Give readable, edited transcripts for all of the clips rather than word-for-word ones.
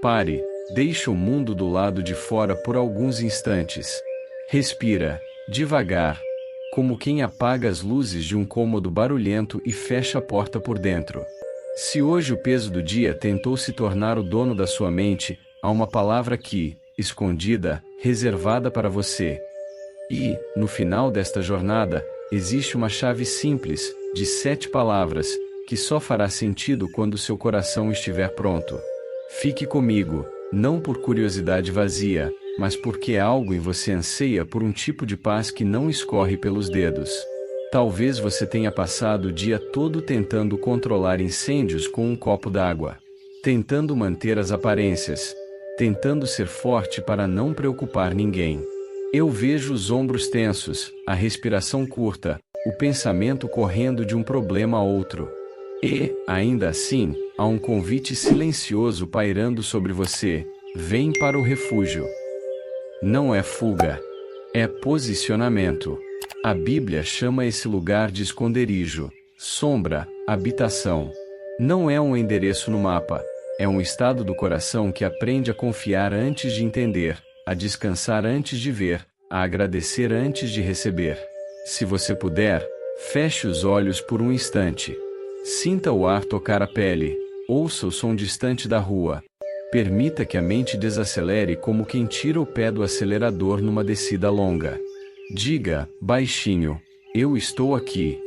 Pare, deixe o mundo do lado de fora por alguns instantes. Respira, devagar, como quem apaga as luzes de um cômodo barulhento e fecha a porta por dentro. Se hoje o peso do dia tentou se tornar o dono da sua mente, há uma palavra aqui, escondida, reservada para você. E, no final desta jornada, existe uma chave simples, de 7 palavras, que só fará sentido quando seu coração estiver pronto. Fique comigo, não por curiosidade vazia, mas porque algo em você anseia por um tipo de paz que não escorre pelos dedos. Talvez você tenha passado o dia todo tentando controlar incêndios com um copo d'água. Tentando manter as aparências. Tentando ser forte para não preocupar ninguém. Eu vejo os ombros tensos, a respiração curta, o pensamento correndo de um problema a outro. E, ainda assim, há um convite silencioso pairando sobre você: vem para o refúgio. Não é fuga. É posicionamento. A Bíblia chama esse lugar de esconderijo, sombra, habitação. Não é um endereço no mapa. É um estado do coração que aprende a confiar antes de entender, a descansar antes de ver, a agradecer antes de receber. Se você puder, feche os olhos por um instante. Sinta o ar tocar a pele, ouça o som distante da rua. Permita que a mente desacelere como quem tira o pé do acelerador numa descida longa. Diga, baixinho, eu estou aqui.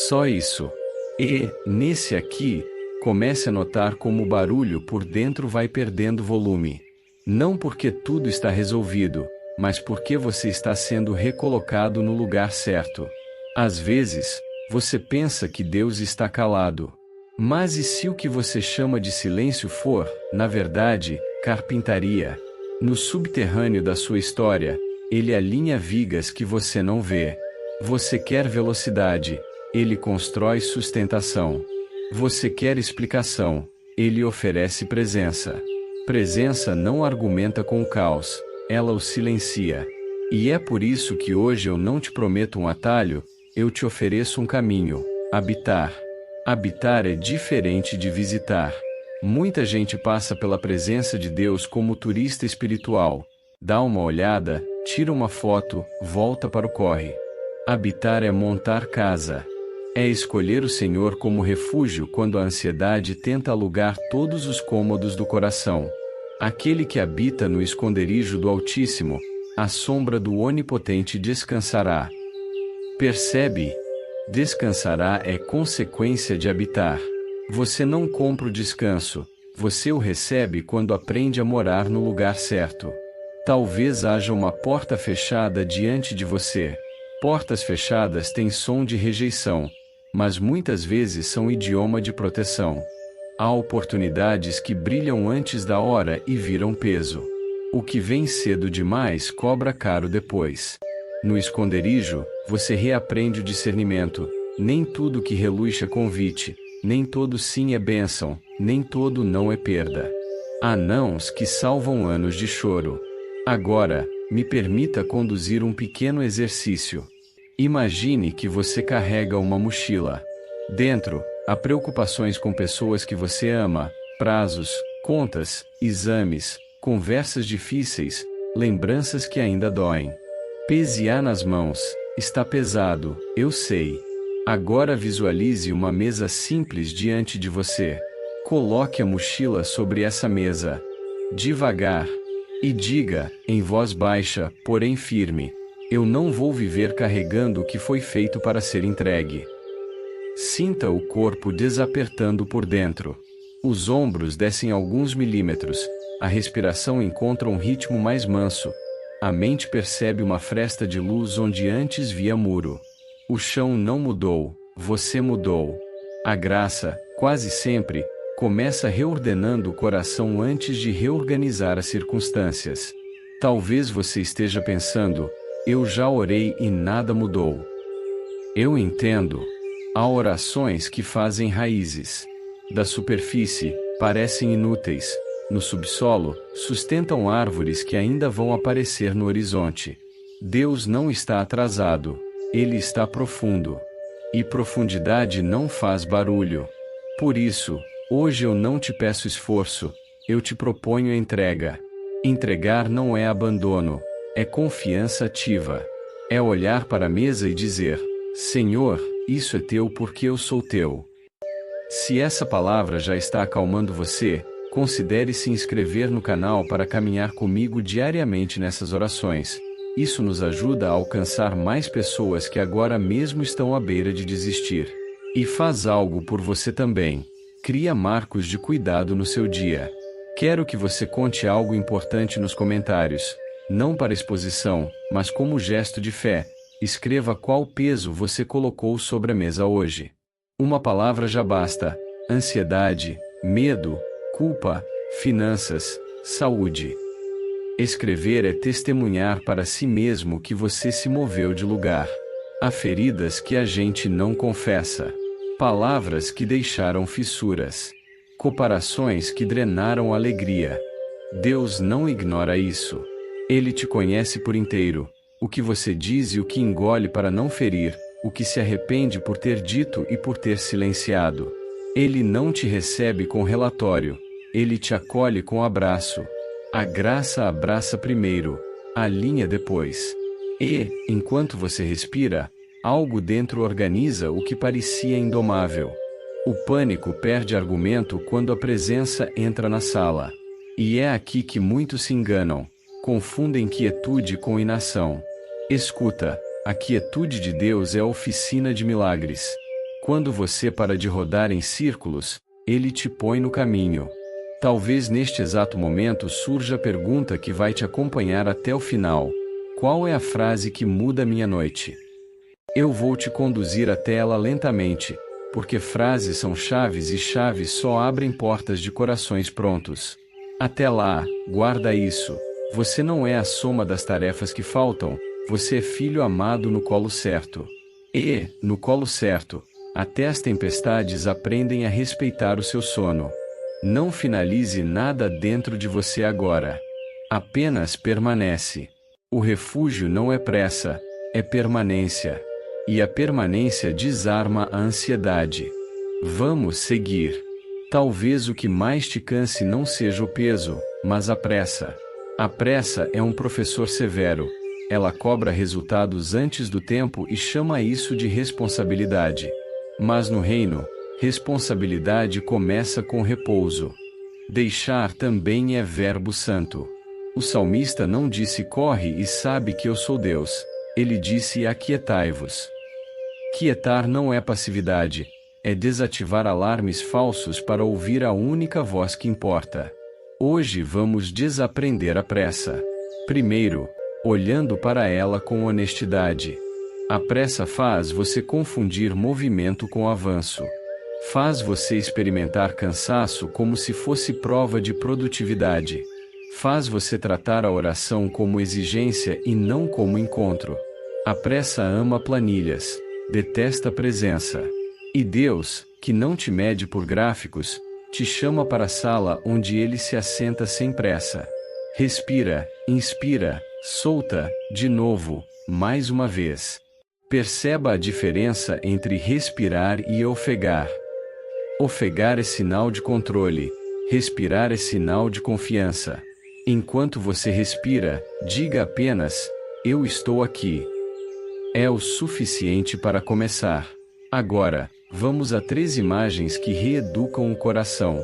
Só isso. E, nesse aqui, comece a notar como o barulho por dentro vai perdendo volume. Não porque tudo está resolvido, mas porque você está sendo recolocado no lugar certo. Às vezes, você pensa que Deus está calado. Mas e se o que você chama de silêncio for, na verdade, carpintaria? No subterrâneo da sua história, Ele alinha vigas que você não vê. Você quer velocidade, Ele constrói sustentação. Você quer explicação, Ele oferece presença. Presença não argumenta com o caos, ela o silencia. E é por isso que hoje eu não te prometo um atalho, eu te ofereço um caminho: habitar. Habitar é diferente de visitar. Muita gente passa pela presença de Deus como turista espiritual. Dá uma olhada, tira uma foto, volta para o corre. Habitar é montar casa. É escolher o Senhor como refúgio quando a ansiedade tenta alugar todos os cômodos do coração. Aquele que habita no esconderijo do Altíssimo, à sombra do Onipotente descansará. Percebe? Descansará é consequência de habitar. Você não compra o descanso, você o recebe quando aprende a morar no lugar certo. Talvez haja uma porta fechada diante de você. Portas fechadas têm som de rejeição, mas muitas vezes são idioma de proteção. Há oportunidades que brilham antes da hora e viram peso. O que vem cedo demais cobra caro depois. No esconderijo, você reaprende o discernimento. Nem tudo que reluz é convite, nem todo sim é bênção, nem todo não é perda. Há nãos que salvam anos de choro. Agora, me permita conduzir um pequeno exercício. Imagine que você carrega uma mochila. Dentro, há preocupações com pessoas que você ama, prazos, contas, exames, conversas difíceis, lembranças que ainda doem. Pese-a nas mãos, está pesado, eu sei. Agora visualize uma mesa simples diante de você. Coloque a mochila sobre essa mesa. Devagar. E diga, em voz baixa, porém firme: eu não vou viver carregando o que foi feito para ser entregue. Sinta o corpo desapertando por dentro. Os ombros descem alguns milímetros, a respiração encontra um ritmo mais manso. A mente percebe uma fresta de luz onde antes via muro. O chão não mudou, você mudou. A graça, quase sempre, começa reordenando o coração antes de reorganizar as circunstâncias. Talvez você esteja pensando: eu já orei e nada mudou. Eu entendo. Há orações que fazem raízes. Da superfície, parecem inúteis. No subsolo, sustentam árvores que ainda vão aparecer no horizonte. Deus não está atrasado, Ele está profundo. E profundidade não faz barulho. Por isso, hoje eu não te peço esforço, eu te proponho a entrega. Entregar não é abandono, é confiança ativa. É olhar para a mesa e dizer: Senhor, isso é teu porque eu sou teu. Se essa palavra já está acalmando você, considere se inscrever no canal para caminhar comigo diariamente nessas orações. Isso nos ajuda a alcançar mais pessoas que agora mesmo estão à beira de desistir. E faz algo por você também. Cria marcos de cuidado no seu dia. Quero que você conte algo importante nos comentários. Não para exposição, mas como gesto de fé. Escreva qual peso você colocou sobre a mesa hoje. Uma palavra já basta: ansiedade, medo, culpa, finanças, saúde. Escrever é testemunhar para si mesmo que você se moveu de lugar. Há feridas que a gente não confessa. Palavras que deixaram fissuras. Comparações que drenaram alegria. Deus não ignora isso. Ele te conhece por inteiro. O que você diz e o que engole para não ferir, o que se arrepende por ter dito e por ter silenciado. Ele não te recebe com relatório. Ele te acolhe com abraço. A graça abraça primeiro, alinha depois. E, enquanto você respira, algo dentro organiza o que parecia indomável. O pânico perde argumento quando a presença entra na sala. E é aqui que muitos se enganam. Confundem quietude com inação. Escuta, a quietude de Deus é a oficina de milagres. Quando você para de rodar em círculos, Ele te põe no caminho. Talvez neste exato momento surja a pergunta que vai te acompanhar até o final: qual é a frase que muda minha noite? Eu vou te conduzir até ela lentamente, porque frases são chaves e chaves só abrem portas de corações prontos. Até lá, guarda isso. Você não é a soma das tarefas que faltam, você é filho amado no colo certo. E, no colo certo, até as tempestades aprendem a respeitar o seu sono. Não finalize nada dentro de você agora. Apenas permanece. O refúgio não é pressa, é permanência. E a permanência desarma a ansiedade. Vamos seguir. Talvez o que mais te canse não seja o peso, mas a pressa. A pressa é um professor severo. Ela cobra resultados antes do tempo e chama isso de responsabilidade. Mas no reino, responsabilidade começa com repouso. Deixar também é verbo santo. O salmista não disse corre e sabe que eu sou Deus. Ele disse aquietai-vos. Quietar não é passividade, é desativar alarmes falsos para ouvir a única voz que importa. Hoje vamos desaprender a pressa. Primeiro, olhando para ela com honestidade. A pressa faz você confundir movimento com avanço. Faz você experimentar cansaço como se fosse prova de produtividade. Faz você tratar a oração como exigência e não como encontro. A pressa ama planilhas, detesta a presença. E Deus, que não te mede por gráficos, te chama para a sala onde Ele se assenta sem pressa. Respira, inspira, solta, de novo, mais uma vez. Perceba a diferença entre respirar e ofegar. Ofegar é sinal de controle, respirar é sinal de confiança. Enquanto você respira, diga apenas: eu estou aqui. É o suficiente para começar. Agora, vamos a 3 imagens que reeducam o coração.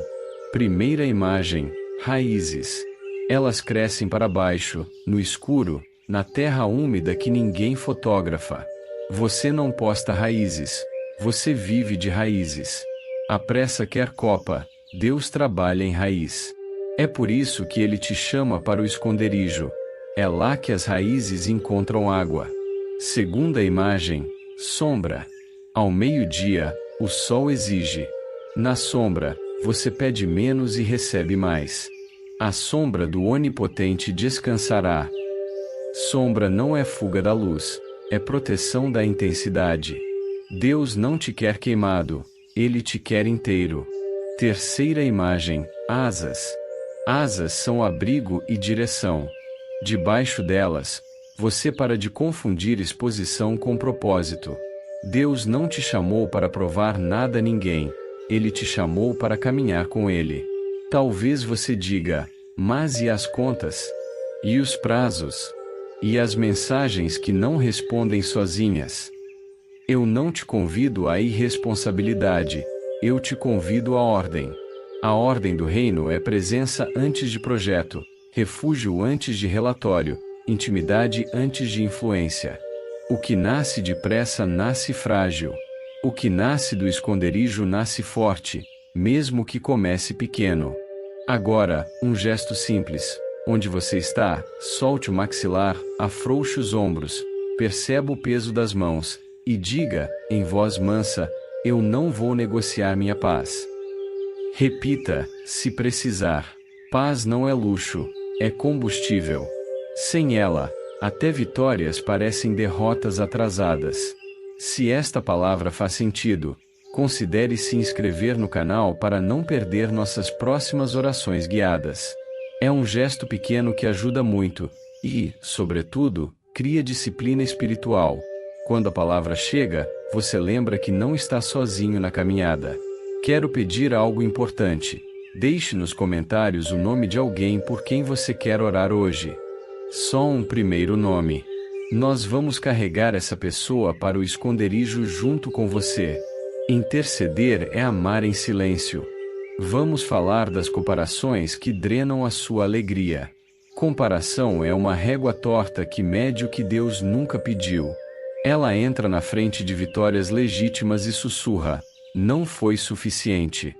Primeira imagem: raízes. Elas crescem para baixo, no escuro, na terra úmida que ninguém fotografa. Você não posta raízes, você vive de raízes. A pressa quer copa, Deus trabalha em raiz. É por isso que Ele te chama para o esconderijo. É lá que as raízes encontram água. Segunda imagem: sombra. Ao meio-dia, o sol exige. Na sombra, você pede menos e recebe mais. A sombra do Onipotente descansará. Sombra não é fuga da luz, é proteção da intensidade. Deus não te quer queimado, Ele te quer inteiro. Terceira imagem: asas. Asas são abrigo e direção. Debaixo delas, você para de confundir exposição com propósito. Deus não te chamou para provar nada a ninguém, Ele te chamou para caminhar com Ele. Talvez você diga, mas e as contas? E os prazos? E as mensagens que não respondem sozinhas? Eu não te convido à irresponsabilidade, eu te convido à ordem. A ordem do reino é presença antes de projeto, refúgio antes de relatório, intimidade antes de influência. O que nasce depressa nasce frágil. O que nasce do esconderijo nasce forte, mesmo que comece pequeno. Agora, um gesto simples. Onde você está, solte o maxilar, afrouxe os ombros, perceba o peso das mãos, e diga, em voz mansa, eu não vou negociar minha paz. Repita, se precisar. Paz não é luxo, é combustível. Sem ela, até vitórias parecem derrotas atrasadas. Se esta palavra faz sentido, considere se inscrever no canal para não perder nossas próximas orações guiadas. É um gesto pequeno que ajuda muito, e, sobretudo, cria disciplina espiritual. Quando a palavra chega, você lembra que não está sozinho na caminhada. Quero pedir algo importante. Deixe nos comentários o nome de alguém por quem você quer orar hoje. Só um primeiro nome. Nós vamos carregar essa pessoa para o esconderijo junto com você. Interceder é amar em silêncio. Vamos falar das comparações que drenam a sua alegria. Comparação é uma régua torta que mede o que Deus nunca pediu. Ela entra na frente de vitórias legítimas e sussurra: não foi suficiente.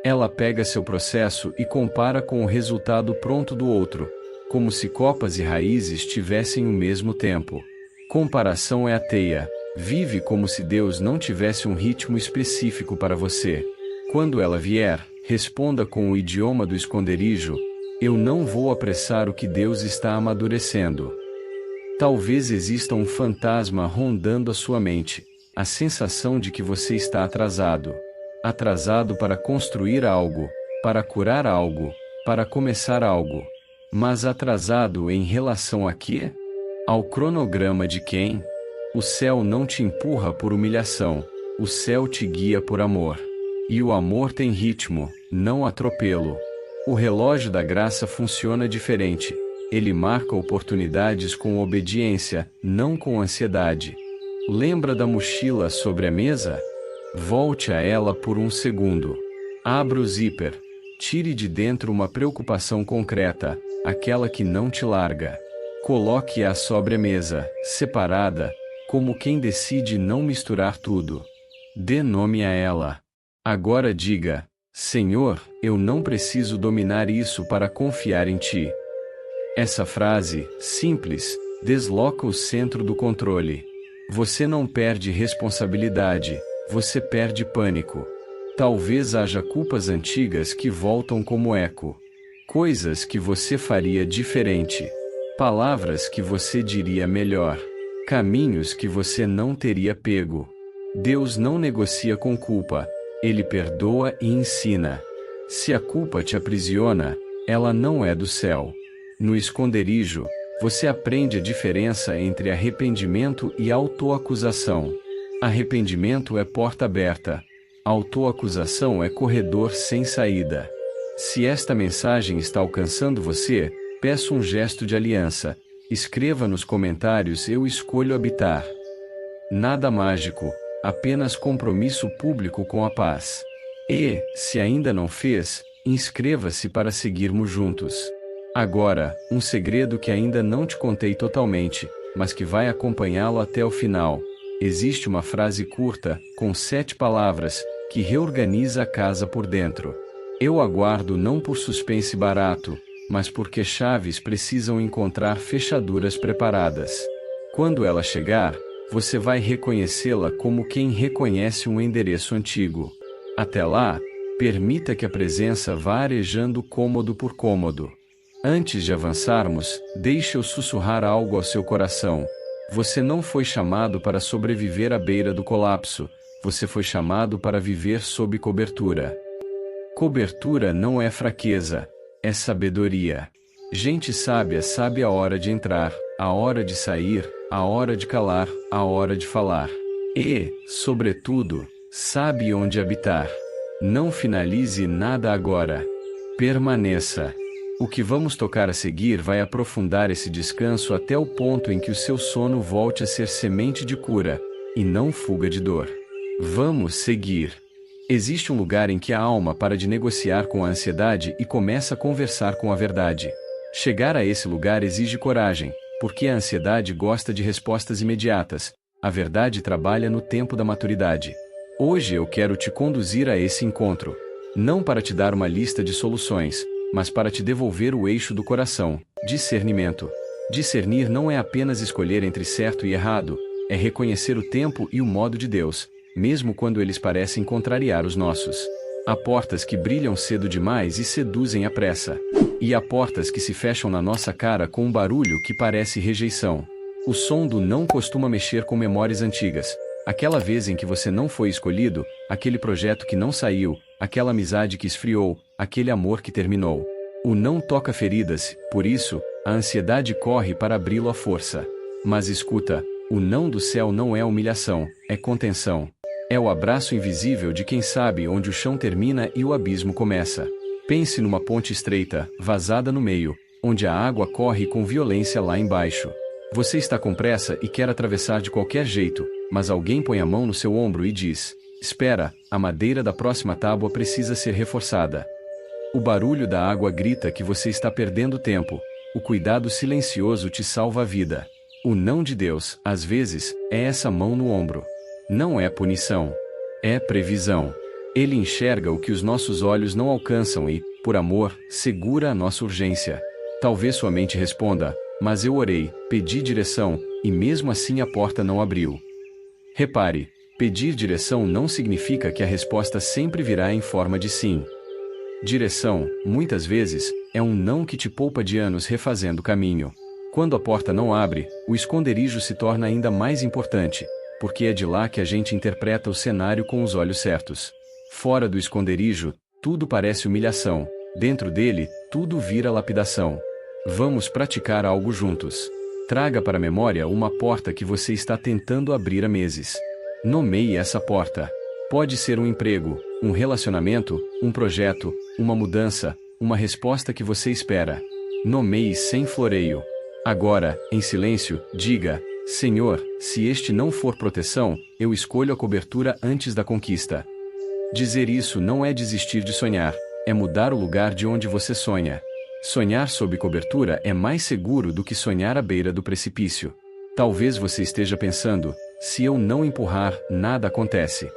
Ela pega seu processo e compara com o resultado pronto do outro, como se copas e raízes tivessem o mesmo tempo. Comparação é a teia. Vive como se Deus não tivesse um ritmo específico para você. Quando ela vier, responda com o idioma do esconderijo: eu não vou apressar o que Deus está amadurecendo. Talvez exista um fantasma rondando a sua mente, a sensação de que você está atrasado. Atrasado para construir algo, para curar algo, para começar algo. Mas atrasado em relação a quê? Ao cronograma de quem? O céu não te empurra por humilhação, o céu te guia por amor. E o amor tem ritmo, não atropelo. O relógio da graça funciona diferente. Ele marca oportunidades com obediência, não com ansiedade. Lembra da mochila sobre a mesa? Volte a ela por um segundo. Abra o zíper. Tire de dentro uma preocupação concreta, aquela que não te larga. Coloque-a sobre a mesa, separada, como quem decide não misturar tudo. Dê nome a ela. Agora diga: Senhor, eu não preciso dominar isso para confiar em Ti. Essa frase, simples, desloca o centro do controle. Você não perde responsabilidade, você perde pânico. Talvez haja culpas antigas que voltam como eco. Coisas que você faria diferente. Palavras que você diria melhor. Caminhos que você não teria pego. Deus não negocia com culpa. Ele perdoa e ensina. Se a culpa te aprisiona, ela não é do céu. No esconderijo, você aprende a diferença entre arrependimento e autoacusação. Arrependimento é porta aberta. Autoacusação é corredor sem saída. Se esta mensagem está alcançando você, peço um gesto de aliança. Escreva nos comentários: eu escolho habitar. Nada mágico, apenas compromisso público com a paz. E, se ainda não fez, inscreva-se para seguirmos juntos. Agora, um segredo que ainda não te contei totalmente, mas que vai acompanhá-lo até o final. Existe uma frase curta, com 7 palavras, que reorganiza a casa por dentro. Eu aguardo não por suspense barato, mas porque chaves precisam encontrar fechaduras preparadas. Quando ela chegar, você vai reconhecê-la como quem reconhece um endereço antigo. Até lá, permita que a presença vá arejando cômodo por cômodo. Antes de avançarmos, deixe eu sussurrar algo ao seu coração. Você não foi chamado para sobreviver à beira do colapso, você foi chamado para viver sob cobertura. Cobertura não é fraqueza, é sabedoria. Gente sábia sabe a hora de entrar, a hora de sair, a hora de calar, a hora de falar. E, sobretudo, sabe onde habitar. Não finalize nada agora. Permaneça. O que vamos tocar a seguir vai aprofundar esse descanso até o ponto em que o seu sono volte a ser semente de cura, e não fuga de dor. Vamos seguir. Existe um lugar em que a alma para de negociar com a ansiedade e começa a conversar com a verdade. Chegar a esse lugar exige coragem, porque a ansiedade gosta de respostas imediatas. A verdade trabalha no tempo da maturidade. Hoje eu quero te conduzir a esse encontro. Não para te dar uma lista de soluções, mas para te devolver o eixo do coração, discernimento. Discernir não é apenas escolher entre certo e errado, é reconhecer o tempo e o modo de Deus, mesmo quando eles parecem contrariar os nossos. Há portas que brilham cedo demais e seduzem à pressa. E há portas que se fecham na nossa cara com um barulho que parece rejeição. O som do não costuma mexer com memórias antigas. Aquela vez em que você não foi escolhido, aquele projeto que não saiu, aquela amizade que esfriou, aquele amor que terminou. O não toca feridas, por isso, a ansiedade corre para abri-lo à força. Mas escuta, o não do céu não é humilhação, é contenção. É o abraço invisível de quem sabe onde o chão termina e o abismo começa. Pense numa ponte estreita, vazada no meio, onde a água corre com violência lá embaixo. Você está com pressa e quer atravessar de qualquer jeito, mas alguém põe a mão no seu ombro e diz: espera, a madeira da próxima tábua precisa ser reforçada. O barulho da água grita que você está perdendo tempo. O cuidado silencioso te salva a vida. O não de Deus, às vezes, é essa mão no ombro. Não é punição. É previsão. Ele enxerga o que os nossos olhos não alcançam e, por amor, segura a nossa urgência. Talvez sua mente responda: mas eu orei, pedi direção, e mesmo assim a porta não abriu. Repare, pedir direção não significa que a resposta sempre virá em forma de sim. Direção, muitas vezes, é um não que te poupa de anos refazendo o caminho. Quando a porta não abre, o esconderijo se torna ainda mais importante, porque é de lá que a gente interpreta o cenário com os olhos certos. Fora do esconderijo, tudo parece humilhação. Dentro dele, tudo vira lapidação. Vamos praticar algo juntos. Traga para a memória uma porta que você está tentando abrir há meses. Nomeie essa porta. Pode ser um emprego, um relacionamento, um projeto, uma mudança, uma resposta que você espera. Nomeie sem floreio. Agora, em silêncio, diga: Senhor, se este não for proteção, eu escolho a cobertura antes da conquista. Dizer isso não é desistir de sonhar, é mudar o lugar de onde você sonha. Sonhar sob cobertura é mais seguro do que sonhar à beira do precipício. Talvez você esteja pensando: se eu não empurrar, nada acontece.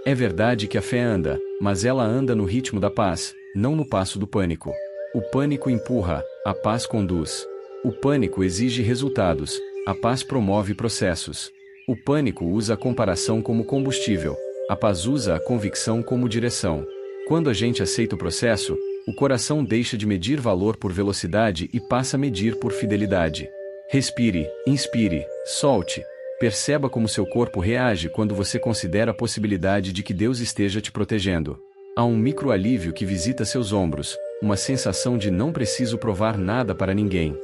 É verdade que a fé anda, mas ela anda no ritmo da paz, não no passo do pânico. O pânico empurra, a paz conduz. O pânico exige resultados, a paz promove processos. O pânico usa a comparação como combustível, a paz usa a convicção como direção. Quando a gente aceita o processo, o coração deixa de medir valor por velocidade e passa a medir por fidelidade. Respire, inspire, solte. Perceba como seu corpo reage quando você considera a possibilidade de que Deus esteja te protegendo. Há um microalívio que visita seus ombros, uma sensação de não preciso provar nada para ninguém.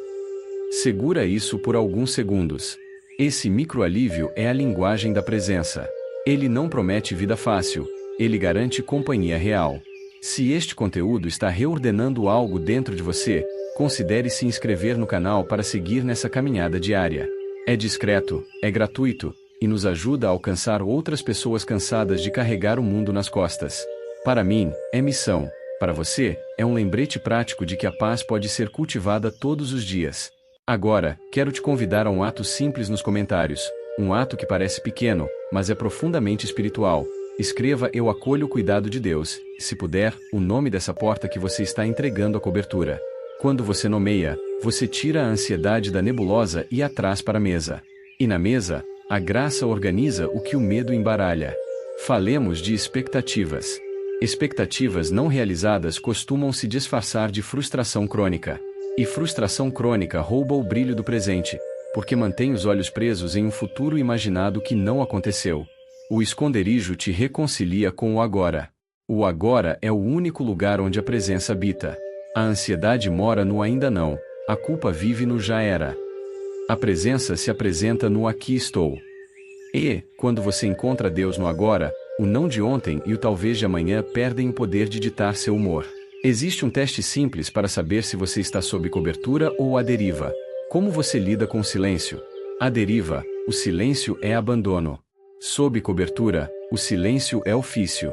Segura isso por alguns segundos. Esse microalívio é a linguagem da presença. Ele não promete vida fácil, ele garante companhia real. Se este conteúdo está reordenando algo dentro de você, considere se inscrever no canal para seguir nessa caminhada diária. É discreto, é gratuito, e nos ajuda a alcançar outras pessoas cansadas de carregar o mundo nas costas. Para mim, é missão. Para você, é um lembrete prático de que a paz pode ser cultivada todos os dias. Agora, quero te convidar a um ato simples nos comentários. Um ato que parece pequeno, mas é profundamente espiritual. Escreva: eu acolho o cuidado de Deus, e, se puder, o nome dessa porta que você está entregando à cobertura. Quando você nomeia, você tira a ansiedade da nebulosa e a traz para a mesa. E na mesa, a graça organiza o que o medo embaralha. Falemos de expectativas. Expectativas não realizadas costumam se disfarçar de frustração crônica. E frustração crônica rouba o brilho do presente, porque mantém os olhos presos em um futuro imaginado que não aconteceu. O esconderijo te reconcilia com o agora. O agora é o único lugar onde a presença habita. A ansiedade mora no ainda não, a culpa vive no já era. A presença se apresenta no aqui estou. E, quando você encontra Deus no agora, o não de ontem e o talvez de amanhã perdem o poder de ditar seu humor. Existe um teste simples para saber se você está sob cobertura ou à deriva. Como você lida com o silêncio? À deriva, o silêncio é abandono. Sob cobertura, o silêncio é ofício.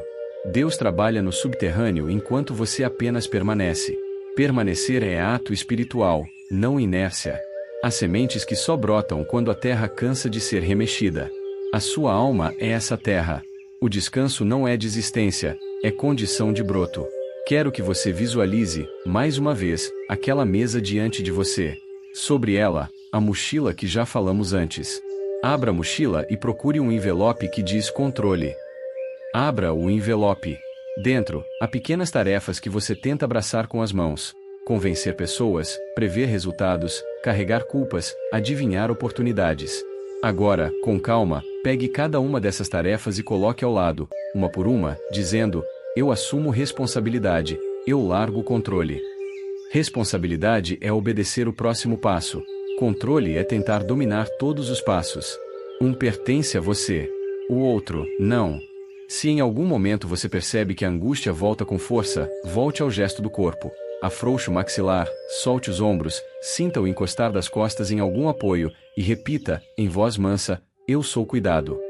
Deus trabalha no subterrâneo enquanto você apenas permanece. Permanecer é ato espiritual, não inércia. Há sementes que só brotam quando a terra cansa de ser remexida. A sua alma é essa terra. O descanso não é desistência, é condição de broto. Quero que você visualize, mais uma vez, aquela mesa diante de você. Sobre ela, a mochila que já falamos antes. Abra a mochila e procure um envelope que diz controle. Abra o envelope. Dentro, há pequenas tarefas que você tenta abraçar com as mãos. Convencer pessoas, prever resultados, carregar culpas, adivinhar oportunidades. Agora, com calma, pegue cada uma dessas tarefas e coloque ao lado, uma por uma, dizendo: eu assumo responsabilidade, eu largo o controle. Responsabilidade é obedecer o próximo passo. Controle é tentar dominar todos os passos. Um pertence a você. O outro, não. Se em algum momento você percebe que a angústia volta com força, volte ao gesto do corpo. Afrouxe o maxilar, solte os ombros, sinta o encostar das costas em algum apoio, e repita, em voz mansa: eu sou cuidado.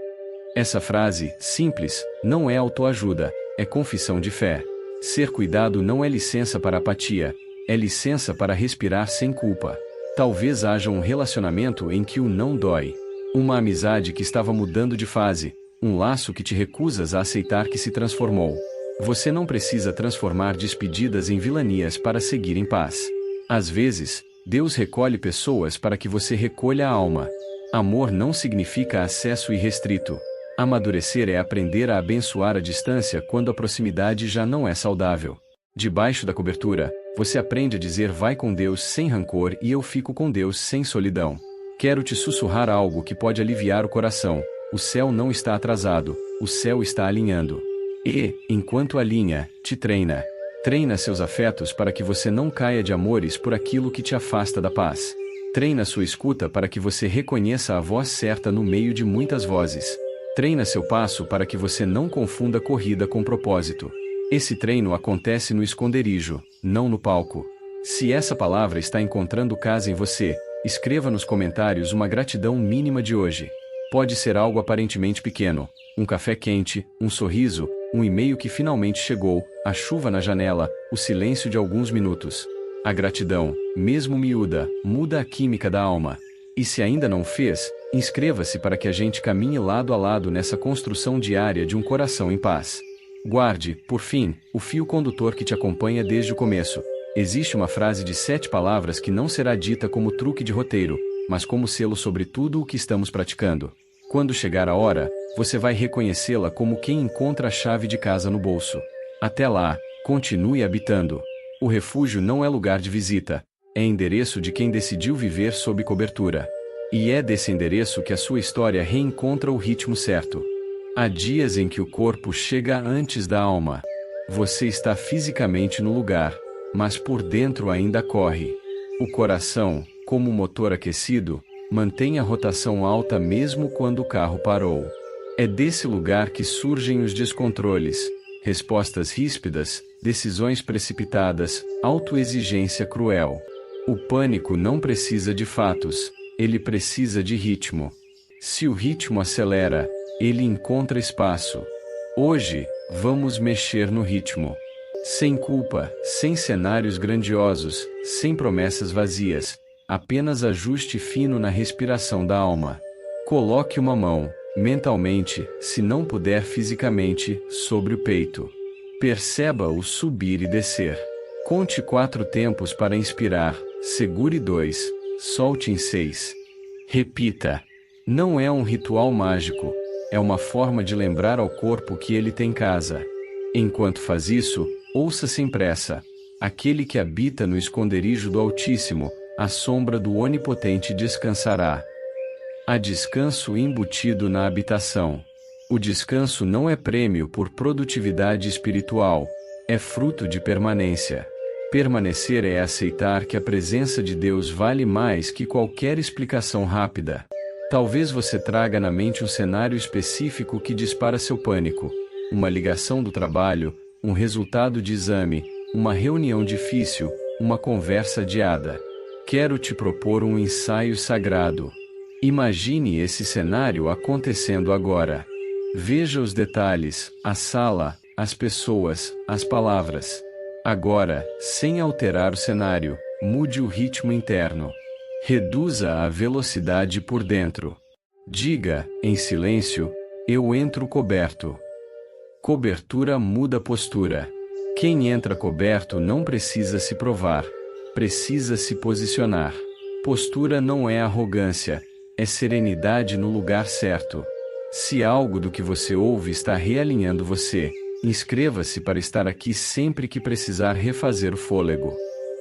Essa frase, simples, não é autoajuda, é confissão de fé. Ser cuidado não é licença para apatia, é licença para respirar sem culpa. Talvez haja um relacionamento em que o não dói. Uma amizade que estava mudando de fase, um laço que te recusas a aceitar que se transformou. Você não precisa transformar despedidas em vilanias para seguir em paz. Às vezes, Deus recolhe pessoas para que você recolha a alma. Amor não significa acesso irrestrito. Amadurecer é aprender a abençoar a distância quando a proximidade já não é saudável. Debaixo da cobertura, você aprende a dizer vai com Deus sem rancor e eu fico com Deus sem solidão. Quero te sussurrar algo que pode aliviar o coração. O céu não está atrasado, o céu está alinhando. E, enquanto alinha, te treina. Treina seus afetos para que você não caia de amores por aquilo que te afasta da paz. Treina sua escuta para que você reconheça a voz certa no meio de muitas vozes. Treina seu passo para que você não confunda corrida com propósito. Esse treino acontece no esconderijo, não no palco. Se essa palavra está encontrando casa em você, escreva nos comentários uma gratidão mínima de hoje. Pode ser algo aparentemente pequeno, um café quente, um sorriso, um e-mail que finalmente chegou, a chuva na janela, o silêncio de alguns minutos. A gratidão, mesmo miúda, muda a química da alma. E se ainda não fez, inscreva-se para que a gente caminhe lado a lado nessa construção diária de um coração em paz. Guarde, por fim, o fio condutor que te acompanha desde o começo. Existe uma frase de 7 palavras que não será dita como truque de roteiro, mas como selo sobre tudo o que estamos praticando. Quando chegar a hora, você vai reconhecê-la como quem encontra a chave de casa no bolso. Até lá, continue habitando. O refúgio não é lugar de visita, é endereço de quem decidiu viver sob cobertura. E é desse endereço que a sua história reencontra o ritmo certo. Há dias em que o corpo chega antes da alma. Você está fisicamente no lugar, mas por dentro ainda corre. O coração, como motor aquecido, mantém a rotação alta mesmo quando o carro parou. É desse lugar que surgem os descontroles, respostas ríspidas, decisões precipitadas, autoexigência cruel. O pânico não precisa de fatos, ele precisa de ritmo. Se o ritmo acelera, ele encontra espaço. Hoje, vamos mexer no ritmo. Sem culpa, sem cenários grandiosos, sem promessas vazias. Apenas ajuste fino na respiração da alma. Coloque uma mão, mentalmente, se não puder fisicamente, sobre o peito. Perceba o subir e descer. Conte 4 tempos para inspirar, segure 2, solte em 6. Repita. Não é um ritual mágico, é uma forma de lembrar ao corpo que ele tem casa. Enquanto faz isso, ouça sem pressa. Aquele que habita no esconderijo do Altíssimo, à sombra do Onipotente descansará. Há descanso embutido na habitação. O descanso não é prêmio por produtividade espiritual, é fruto de permanência. Permanecer é aceitar que a presença de Deus vale mais que qualquer explicação rápida. Talvez você traga na mente um cenário específico que dispara seu pânico. Uma ligação do trabalho, um resultado de exame, uma reunião difícil, uma conversa adiada. Quero te propor um ensaio sagrado. Imagine esse cenário acontecendo agora. Veja os detalhes, a sala, as pessoas, as palavras. Agora, sem alterar o cenário, mude o ritmo interno. Reduza a velocidade por dentro. Diga, em silêncio, eu entro coberto. Cobertura muda postura. Quem entra coberto não precisa se provar. Precisa se posicionar. Postura não é arrogância, é serenidade no lugar certo. Se algo do que você ouve está realinhando você, inscreva-se para estar aqui sempre que precisar refazer o fôlego.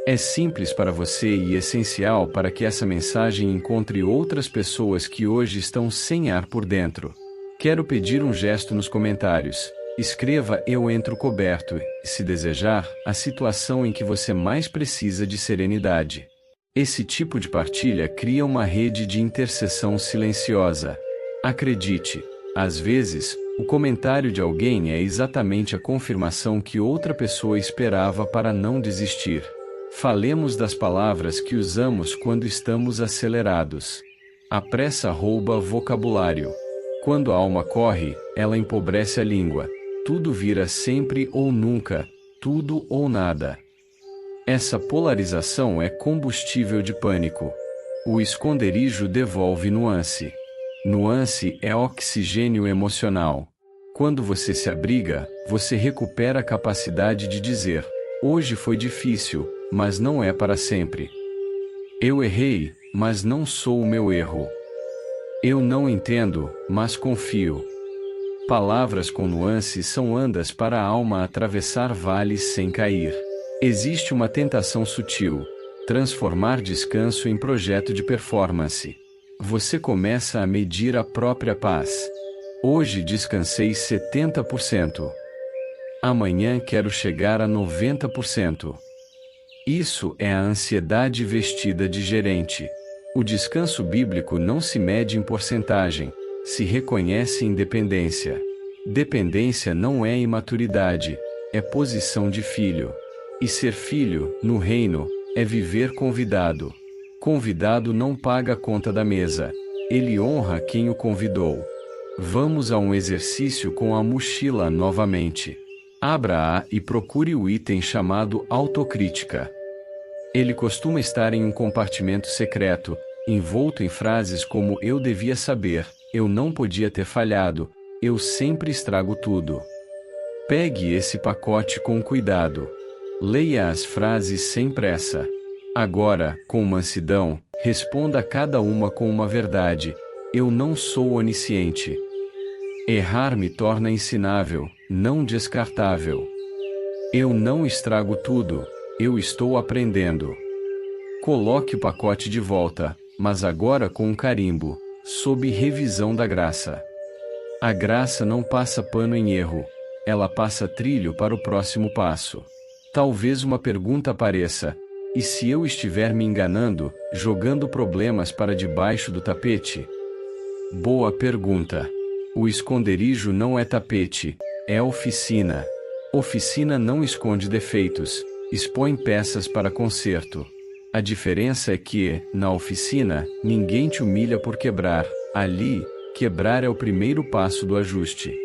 É simples para você e essencial para que essa mensagem encontre outras pessoas que hoje estão sem ar por dentro. Quero pedir um gesto nos comentários. Escreva "Eu entro coberto" e, se desejar, a situação em que você mais precisa de serenidade. Esse tipo de partilha cria uma rede de intercessão silenciosa. Acredite, às vezes, o comentário de alguém é exatamente a confirmação que outra pessoa esperava para não desistir. Falemos das palavras que usamos quando estamos acelerados. A pressa rouba vocabulário. Quando a alma corre, ela empobrece a língua. Tudo vira sempre ou nunca, tudo ou nada. Essa polarização é combustível de pânico. O esconderijo devolve nuance. Nuance é oxigênio emocional. Quando você se abriga, você recupera a capacidade de dizer: hoje foi difícil, mas não é para sempre. Eu errei, mas não sou o meu erro. Eu não entendo, mas confio. Palavras com nuances são andas para a alma atravessar vales sem cair. Existe uma tentação sutil: transformar descanso em projeto de performance. Você começa a medir a própria paz. Hoje descansei 70%. Amanhã quero chegar a 90%. Isso é a ansiedade vestida de gerente. O descanso bíblico não se mede em porcentagem, se reconhece em dependência. Dependência não é imaturidade, é posição de filho. E ser filho, no reino, é viver convidado. Convidado não paga a conta da mesa, ele honra quem o convidou. Vamos a um exercício com a mochila novamente. Abra-a e procure o item chamado autocrítica. Ele costuma estar em um compartimento secreto, envolto em frases como "eu devia saber", "eu não podia ter falhado", "eu sempre estrago tudo". Pegue esse pacote com cuidado. Leia as frases sem pressa. Agora, com mansidão, responda a cada uma com uma verdade: eu não sou onisciente. Errar me torna ensinável, não descartável. Eu não estrago tudo, eu estou aprendendo. Coloque o pacote de volta, mas agora com um carimbo, sob revisão da graça. A graça não passa pano em erro, ela passa trilho para o próximo passo. Talvez uma pergunta apareça: e se eu estiver me enganando, jogando problemas para debaixo do tapete? Boa pergunta. O esconderijo não é tapete, é oficina. Oficina não esconde defeitos, expõe peças para conserto. A diferença é que, na oficina, ninguém te humilha por quebrar. Ali, quebrar é o primeiro passo do ajuste.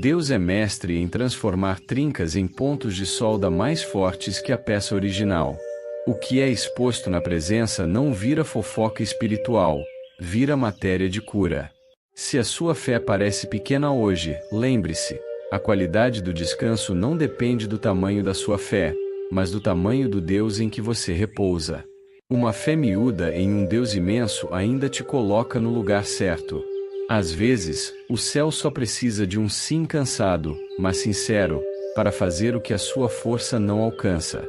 Deus é mestre em transformar trincas em pontos de solda mais fortes que a peça original. O que é exposto na presença não vira fofoca espiritual, vira matéria de cura. Se a sua fé parece pequena hoje, lembre-se, a qualidade do descanso não depende do tamanho da sua fé, mas do tamanho do Deus em que você repousa. Uma fé miúda em um Deus imenso ainda te coloca no lugar certo. Às vezes, o céu só precisa de um sim cansado, mas sincero, para fazer o que a sua força não alcança.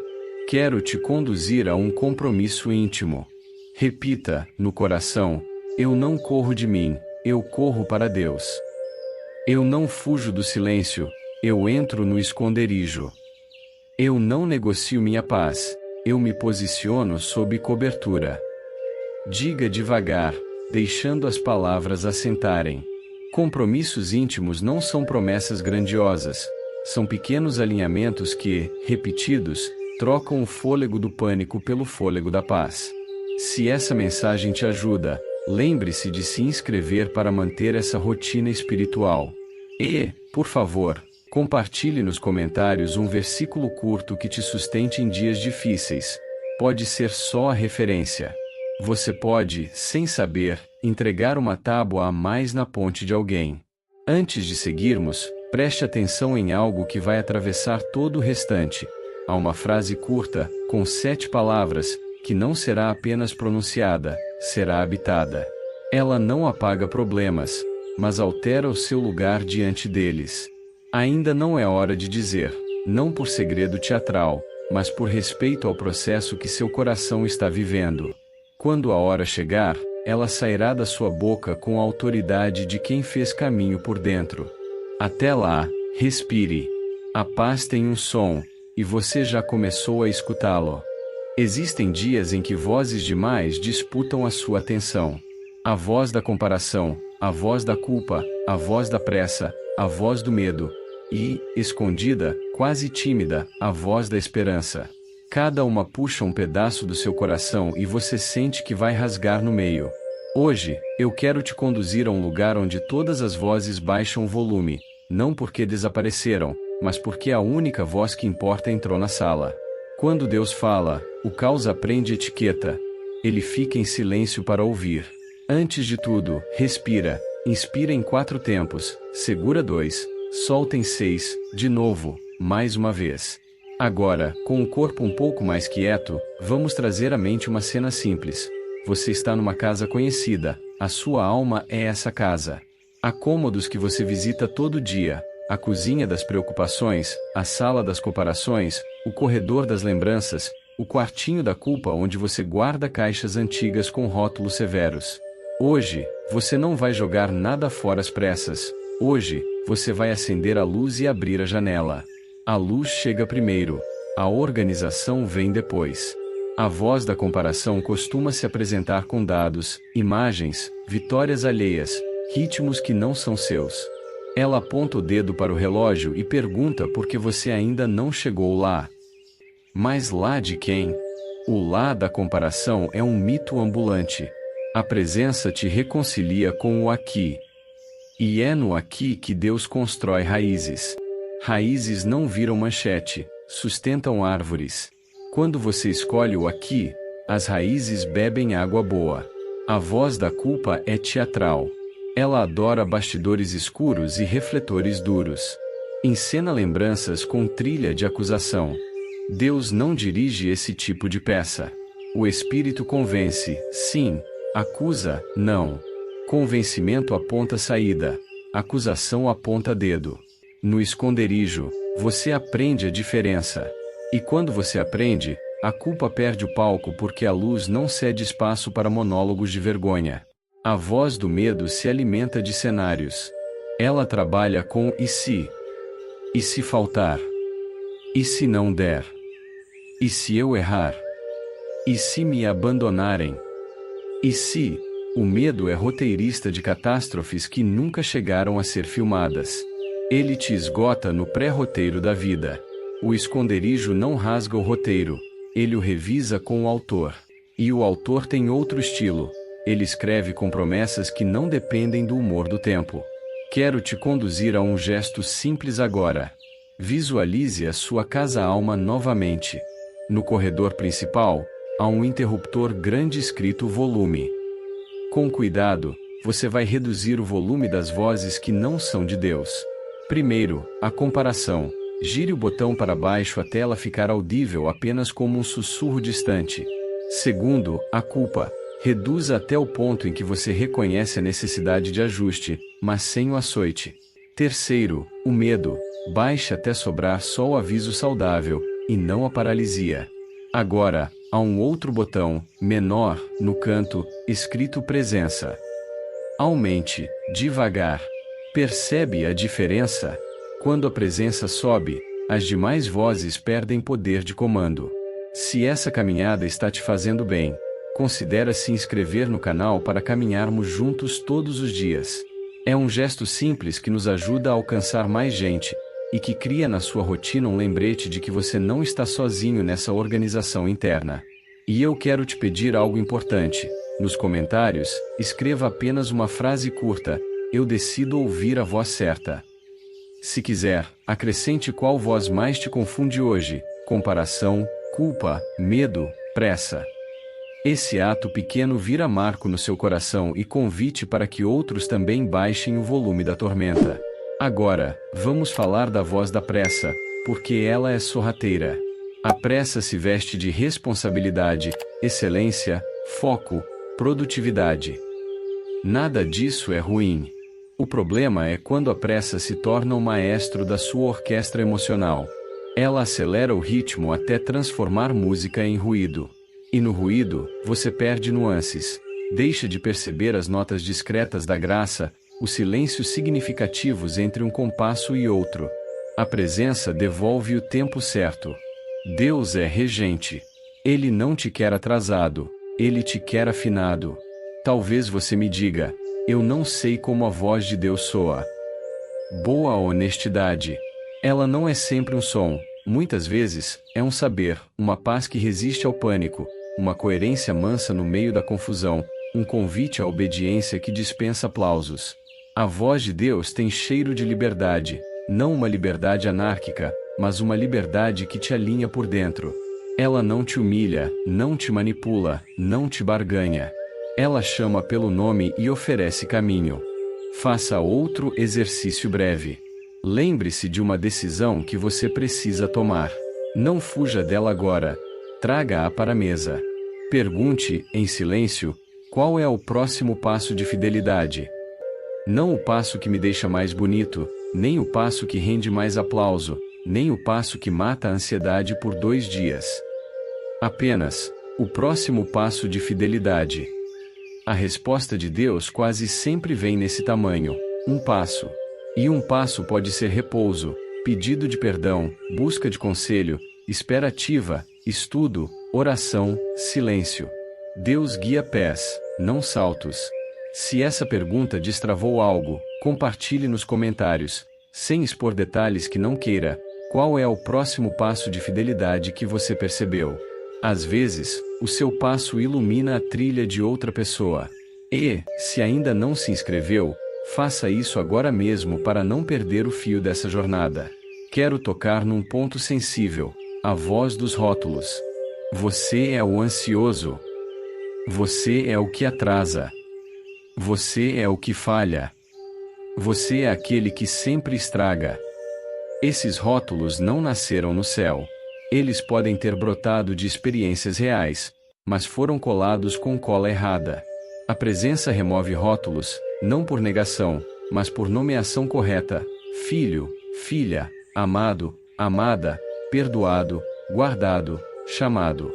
Quero te conduzir a um compromisso íntimo. Repita, no coração: eu não corro de mim, eu corro para Deus. Eu não fujo do silêncio, eu entro no esconderijo. Eu não negocio minha paz, eu me posiciono sob cobertura. Diga devagar, deixando as palavras assentarem. Compromissos íntimos não são promessas grandiosas, são pequenos alinhamentos que, repetidos, trocam o fôlego do pânico pelo fôlego da paz. Se essa mensagem te ajuda, lembre-se de se inscrever para manter essa rotina espiritual. E, por favor, compartilhe nos comentários um versículo curto que te sustente em dias difíceis. Pode ser só a referência. Você pode, sem saber, entregar uma tábua a mais na ponte de alguém. Antes de seguirmos, preste atenção em algo que vai atravessar todo o restante. Há uma frase curta, com 7 palavras, que não será apenas pronunciada, será habitada. Ela não apaga problemas, mas altera o seu lugar diante deles. Ainda não é hora de dizer, não por segredo teatral, mas por respeito ao processo que seu coração está vivendo. Quando a hora chegar, ela sairá da sua boca com a autoridade de quem fez caminho por dentro. Até lá, respire. A paz tem um som, e você já começou a escutá-lo. Existem dias em que vozes demais disputam a sua atenção. A voz da comparação, a voz da culpa, a voz da pressa, a voz do medo. E, escondida, quase tímida, a voz da esperança. Cada uma puxa um pedaço do seu coração e você sente que vai rasgar no meio. Hoje, eu quero te conduzir a um lugar onde todas as vozes baixam o volume, não porque desapareceram, mas porque a única voz que importa entrou na sala. Quando Deus fala, o caos aprende etiqueta. Ele fica em silêncio para ouvir. Antes de tudo, respira. Inspira em 4 tempos, segura 2, solta em 6, de novo, mais uma vez. Agora, com o corpo um pouco mais quieto, vamos trazer à mente uma cena simples. Você está numa casa conhecida, a sua alma é essa casa. Há cômodos que você visita todo dia, a cozinha das preocupações, a sala das comparações, o corredor das lembranças, o quartinho da culpa onde você guarda caixas antigas com rótulos severos. Hoje, você não vai jogar nada fora às pressas. Hoje, você vai acender a luz e abrir a janela. A luz chega primeiro, a organização vem depois. A voz da comparação costuma se apresentar com dados, imagens, vitórias alheias, ritmos que não são seus. Ela aponta o dedo para o relógio e pergunta por que você ainda não chegou lá. Mas lá de quem? O lá da comparação é um mito ambulante. A presença te reconcilia com o aqui. E é no aqui que Deus constrói raízes. Raízes não viram manchete, sustentam árvores. Quando você escolhe o aqui, as raízes bebem água boa. A voz da culpa é teatral. Ela adora bastidores escuros e refletores duros. Encena lembranças com trilha de acusação. Deus não dirige esse tipo de peça. O Espírito convence, sim. Acusa, não. Convencimento aponta saída. Acusação aponta dedo. No esconderijo, você aprende a diferença. E quando você aprende, a culpa perde o palco porque a luz não cede espaço para monólogos de vergonha. A voz do medo se alimenta de cenários. Ela trabalha com e se? E se faltar? E se não der? E se eu errar? E se me abandonarem? E se? O medo é roteirista de catástrofes que nunca chegaram a ser filmadas. Ele te esgota no pré-roteiro da vida. O esconderijo não rasga o roteiro, ele o revisa com o autor. E o autor tem outro estilo. Ele escreve com promessas que não dependem do humor do tempo. Quero te conduzir a um gesto simples agora. Visualize a sua casa-alma novamente. No corredor principal, há um interruptor grande escrito volume. Com cuidado, você vai reduzir o volume das vozes que não são de Deus. Primeiro, a comparação. Gire o botão para baixo até ela ficar audível apenas como um sussurro distante. Segundo, a culpa. Reduza até o ponto em que você reconhece a necessidade de ajuste, mas sem o açoite. Terceiro, o medo. Baixe até sobrar só o aviso saudável, e não a paralisia. Agora, há um outro botão, menor, no canto, escrito presença. Aumente, devagar. Percebe a diferença? Quando a presença sobe, as demais vozes perdem poder de comando. Se essa caminhada está te fazendo bem, considere se inscrever no canal para caminharmos juntos todos os dias. É um gesto simples que nos ajuda a alcançar mais gente. e que cria na sua rotina um lembrete de que você não está sozinho nessa organização interna. E eu quero te pedir algo importante. Nos comentários, escreva apenas uma frase curta: eu decido ouvir a voz certa. Se quiser, acrescente qual voz mais te confunde hoje: comparação, culpa, medo, pressa. Esse ato pequeno vira marco no seu coração e convite para que outros também baixem o volume da tormenta. Agora, vamos falar da voz da pressa, porque ela é sorrateira. A pressa se veste de responsabilidade, excelência, foco, produtividade. Nada disso é ruim. O problema é quando a pressa se torna o maestro da sua orquestra emocional. Ela acelera o ritmo até transformar música em ruído. E no ruído, você perde nuances. Deixa de perceber as notas discretas da graça, os silêncios significativos entre um compasso e outro. A presença devolve o tempo certo. Deus é regente. Ele não te quer atrasado, ele te quer afinado. Talvez você me diga: eu não sei como a voz de Deus soa. Boa honestidade. Ela não é sempre um som, muitas vezes, é um saber, uma paz que resiste ao pânico, uma coerência mansa no meio da confusão, um convite à obediência que dispensa aplausos. A voz de Deus tem cheiro de liberdade, não uma liberdade anárquica, mas uma liberdade que te alinha por dentro. Ela não te humilha, não te manipula, não te barganha. Ela chama pelo nome e oferece caminho. Faça outro exercício breve. Lembre-se de uma decisão que você precisa tomar. Não fuja dela agora. Traga-a para a mesa. Pergunte, em silêncio, qual é o próximo passo de fidelidade. Não o passo que me deixa mais bonito, nem o passo que rende mais aplauso, nem o passo que mata a ansiedade por 2 dias. Apenas, o próximo passo de fidelidade. A resposta de Deus quase sempre vem nesse tamanho: um passo. E um passo pode ser repouso, pedido de perdão, busca de conselho, espera ativa, estudo, oração, silêncio. Deus guia pés, não saltos. Se essa pergunta destravou algo, compartilhe nos comentários, sem expor detalhes que não queira. Qual é o próximo passo de fidelidade que você percebeu? Às vezes, o seu passo ilumina a trilha de outra pessoa. E, se ainda não se inscreveu, faça isso agora mesmo para não perder o fio dessa jornada. Quero tocar num ponto sensível: a voz dos rótulos. Você é o ansioso. Você é o que atrasa. Você é o que falha. Você é aquele que sempre estraga. Esses rótulos não nasceram no céu. Eles podem ter brotado de experiências reais, mas foram colados com cola errada. A presença remove rótulos, não por negação, mas por nomeação correta: filho, filha, amado, amada, perdoado, guardado, chamado.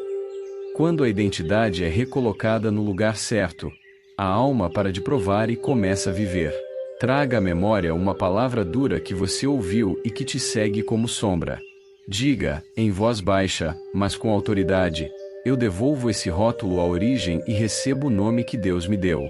Quando a identidade é recolocada no lugar certo, a alma para de provar e começa a viver. Traga à memória uma palavra dura que você ouviu e que te segue como sombra. Diga, em voz baixa, mas com autoridade: eu devolvo esse rótulo à origem e recebo o nome que Deus me deu.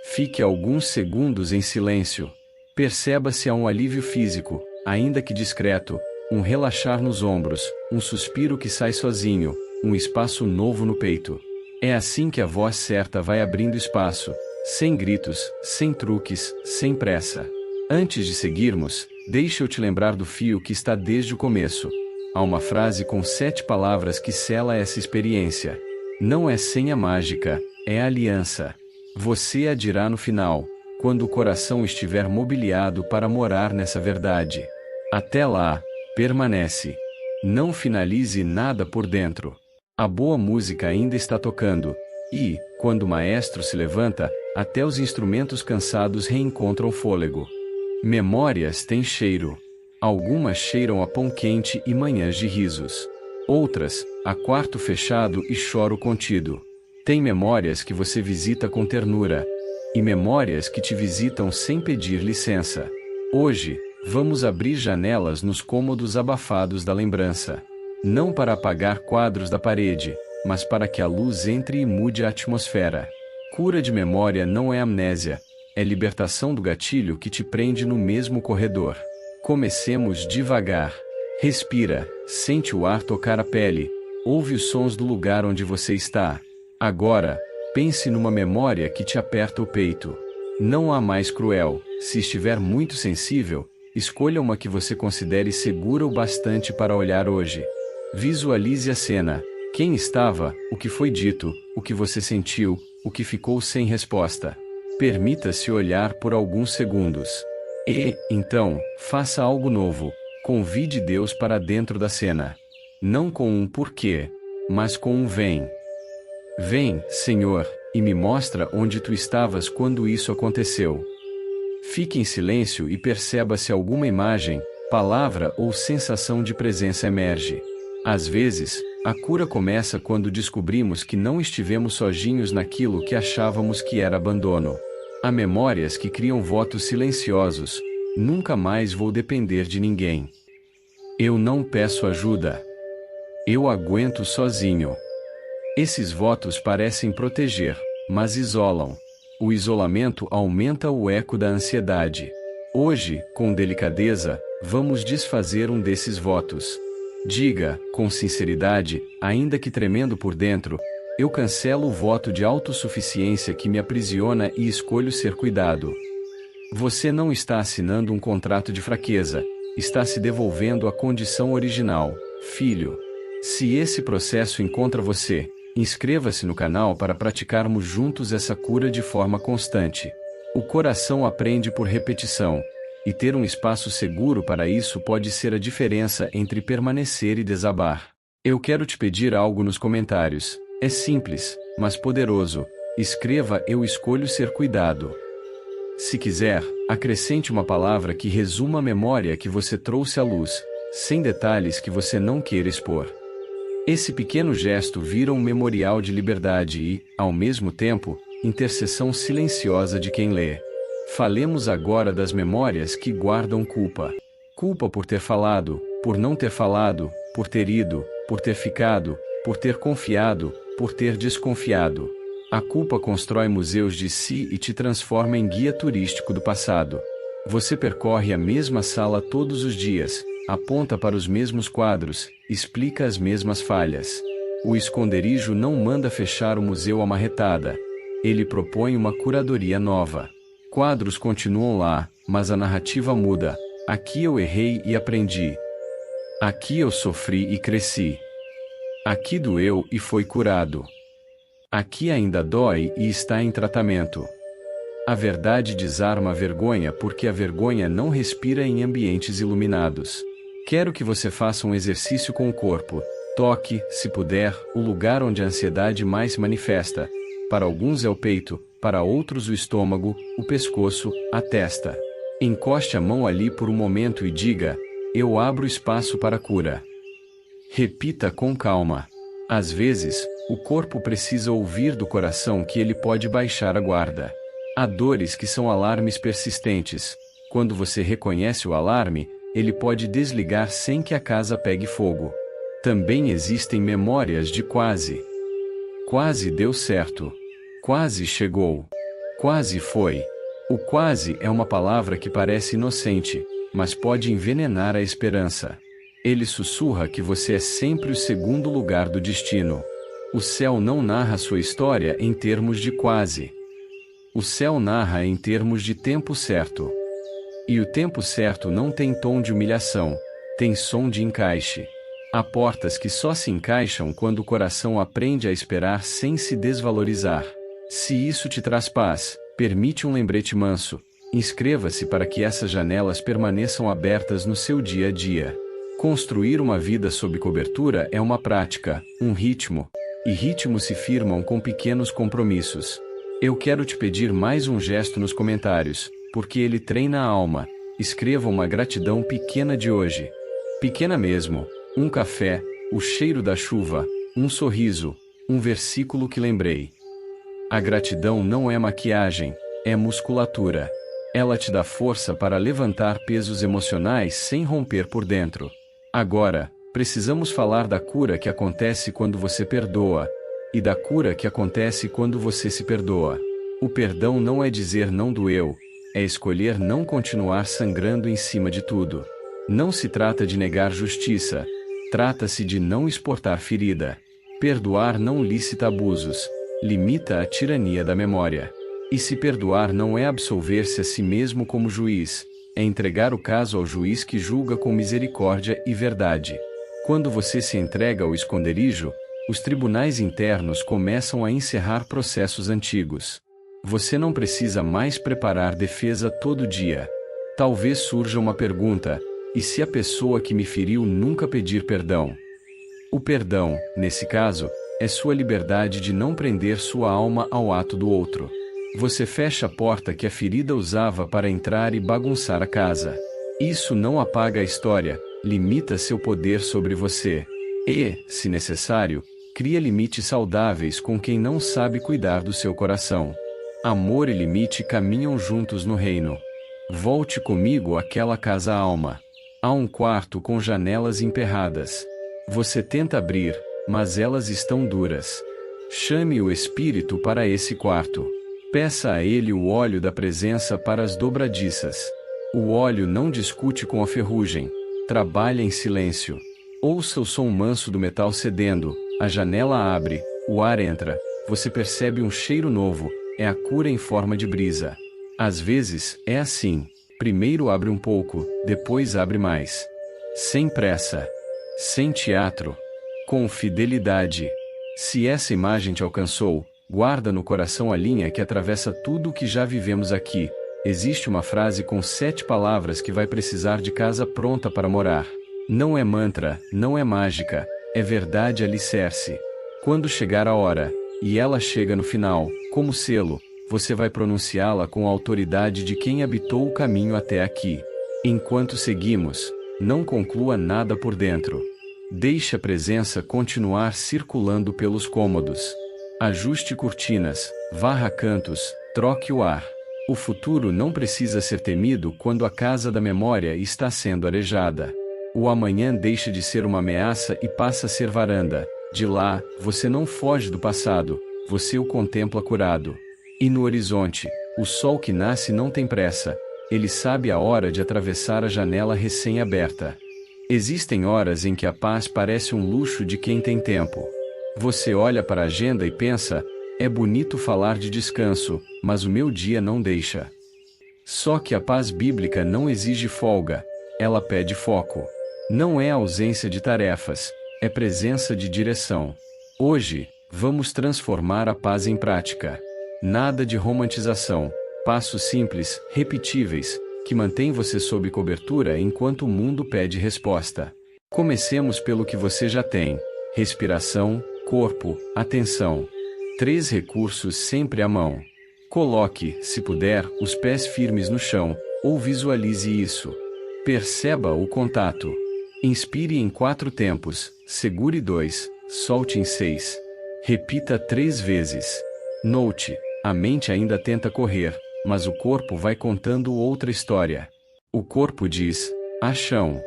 Fique alguns segundos em silêncio. Perceba se há um alívio físico, ainda que discreto, um relaxar nos ombros, um suspiro que sai sozinho, um espaço novo no peito. É assim que a voz certa vai abrindo espaço, sem gritos, sem truques, sem pressa. Antes de seguirmos, deixa eu te lembrar do fio que está desde o começo. Há uma frase com 7 palavras que sela essa experiência. Não é senha mágica, é aliança. Você a dirá no final, quando o coração estiver mobiliado para morar nessa verdade. Até lá, permanece. Não finalize nada por dentro. A boa música ainda está tocando, e, quando o maestro se levanta, até os instrumentos cansados reencontram fôlego. Memórias têm cheiro. Algumas cheiram a pão quente e manhãs de risos. Outras, a quarto fechado e choro contido. Tem memórias que você visita com ternura, e memórias que te visitam sem pedir licença. Hoje, vamos abrir janelas nos cômodos abafados da lembrança. Não para apagar quadros da parede, mas para que a luz entre e mude a atmosfera. Cura de memória não é amnésia, é libertação do gatilho que te prende no mesmo corredor. Comecemos devagar. Respira, sente o ar tocar a pele, ouve os sons do lugar onde você está. Agora, pense numa memória que te aperta o peito. Não há mais cruel. Se estiver muito sensível, escolha uma que você considere segura o bastante para olhar hoje. Visualize a cena. Quem estava, o que foi dito, o que você sentiu, o que ficou sem resposta. Permita-se olhar por alguns segundos. E, então, faça algo novo. Convide Deus para dentro da cena. Não com um porquê, mas com um vem. Vem, Senhor, e me mostra onde tu estavas quando isso aconteceu. Fique em silêncio e perceba se alguma imagem, palavra ou sensação de presença emerge. Às vezes, a cura começa quando descobrimos que não estivemos sozinhos naquilo que achávamos que era abandono. Há memórias que criam votos silenciosos. Nunca mais vou depender de ninguém. Eu não peço ajuda. Eu aguento sozinho. Esses votos parecem proteger, mas isolam. O isolamento aumenta o eco da ansiedade. Hoje, com delicadeza, vamos desfazer um desses votos. Diga, com sinceridade, ainda que tremendo por dentro, eu cancelo o voto de autossuficiência que me aprisiona e escolho ser cuidado. Você não está assinando um contrato de fraqueza, está se devolvendo à condição original, filho. Se esse processo encontra você, inscreva-se no canal para praticarmos juntos essa cura de forma constante. O coração aprende por repetição, e ter um espaço seguro para isso pode ser a diferença entre permanecer e desabar. Eu quero te pedir algo nos comentários. É simples, mas poderoso. Escreva: eu escolho ser cuidado. Se quiser, acrescente uma palavra que resuma a memória que você trouxe à luz, sem detalhes que você não queira expor. Esse pequeno gesto vira um memorial de liberdade e, ao mesmo tempo, intercessão silenciosa de quem lê. Falemos agora das memórias que guardam culpa. Culpa por ter falado, por não ter falado, por ter ido, por ter ficado, por ter confiado, por ter desconfiado. A culpa constrói museus de si e te transforma em guia turístico do passado. Você percorre a mesma sala todos os dias, aponta para os mesmos quadros, explica as mesmas falhas. O esconderijo não manda fechar o museu à marretada. Ele propõe uma curadoria nova. Quadros continuam lá, mas a narrativa muda. Aqui eu errei e aprendi. Aqui eu sofri e cresci. Aqui doeu e foi curado. Aqui ainda dói e está em tratamento. A verdade desarma a vergonha porque a vergonha não respira em ambientes iluminados. Quero que você faça um exercício com o corpo. Toque, se puder, o lugar onde a ansiedade mais se manifesta. Para alguns é o peito, para outros o estômago, o pescoço, a testa. Encoste a mão ali por um momento e diga: eu abro espaço para a cura. Repita com calma. Às vezes, o corpo precisa ouvir do coração que ele pode baixar a guarda. Há dores que são alarmes persistentes. Quando você reconhece o alarme, ele pode desligar sem que a casa pegue fogo. Também existem memórias de quase. Quase deu certo. Quase chegou. Quase foi. O quase é uma palavra que parece inocente, mas pode envenenar a esperança. Ele sussurra que você é sempre o segundo lugar do destino. O céu não narra sua história em termos de quase. O céu narra em termos de tempo certo. E o tempo certo não tem tom de humilhação, tem som de encaixe. Há portas que só se encaixam quando o coração aprende a esperar sem se desvalorizar. Se isso te traz paz, permite um lembrete manso. Inscreva-se para que essas janelas permaneçam abertas no seu dia a dia. Construir uma vida sob cobertura é uma prática, um ritmo. E ritmos se firmam com pequenos compromissos. Eu quero te pedir mais um gesto nos comentários, porque ele treina a alma. Escreva uma gratidão pequena de hoje. Pequena mesmo. Um café, o cheiro da chuva, um sorriso, um versículo que lembrei. A gratidão não é maquiagem, é musculatura. Ela te dá força para levantar pesos emocionais sem romper por dentro. Agora, precisamos falar da cura que acontece quando você perdoa, e da cura que acontece quando você se perdoa. O perdão não é dizer não doeu, é escolher não continuar sangrando em cima de tudo. Não se trata de negar justiça. Trata-se de não exportar ferida. Perdoar não licita abusos. Limita a tirania da memória. E se perdoar não é absolver-se a si mesmo como juiz, é entregar o caso ao juiz que julga com misericórdia e verdade. Quando você se entrega ao esconderijo, os tribunais internos começam a encerrar processos antigos. Você não precisa mais preparar defesa todo dia. Talvez surja uma pergunta: e se a pessoa que me feriu nunca pedir perdão? O perdão, nesse caso, é sua liberdade de não prender sua alma ao ato do outro. Você fecha a porta que a ferida usava para entrar e bagunçar a casa. Isso não apaga a história, limita seu poder sobre você. E, se necessário, cria limites saudáveis com quem não sabe cuidar do seu coração. Amor e limite caminham juntos no reino. Volte comigo àquela casa-alma. Há um quarto com janelas emperradas. Você tenta abrir, mas elas estão duras. Chame o Espírito para esse quarto. Peça a ele o óleo da presença para as dobradiças. O óleo não discute com a ferrugem. Trabalha em silêncio. Ouça o som manso do metal cedendo. A janela abre, o ar entra. Você percebe um cheiro novo. É a cura em forma de brisa. Às vezes, é assim. Primeiro abre um pouco, depois abre mais. Sem pressa. Sem teatro. Com fidelidade. Se essa imagem te alcançou, guarda no coração a linha que atravessa tudo o que já vivemos aqui. Existe uma frase com 7 palavras que vai precisar de casa pronta para morar. Não é mantra, não é mágica, é verdade alicerce. Quando chegar a hora, e ela chega no final, como selo, você vai pronunciá-la com a autoridade de quem habitou o caminho até aqui. Enquanto seguimos, não conclua nada por dentro. Deixe a presença continuar circulando pelos cômodos. Ajuste cortinas, varra cantos, troque o ar. O futuro não precisa ser temido quando a casa da memória está sendo arejada. O amanhã deixa de ser uma ameaça e passa a ser varanda. De lá, você não foge do passado, você o contempla curado. E no horizonte, o sol que nasce não tem pressa, ele sabe a hora de atravessar a janela recém-aberta. Existem horas em que a paz parece um luxo de quem tem tempo. Você olha para a agenda e pensa: é bonito falar de descanso, mas o meu dia não deixa. Só que a paz bíblica não exige folga, ela pede foco. Não é ausência de tarefas, é presença de direção. Hoje, vamos transformar a paz em prática. Nada de romantização, passos simples, repetíveis, que mantêm você sob cobertura enquanto o mundo pede resposta. Comecemos pelo que você já tem: respiração, corpo, atenção. 3 recursos sempre à mão. Coloque, se puder, os pés firmes no chão, ou visualize isso. Perceba o contato. Inspire em 4 tempos, segure 2, solte em 6. Repita 3 vezes. Note, a mente ainda tenta correr, mas o corpo vai contando outra história. O corpo diz: há chão.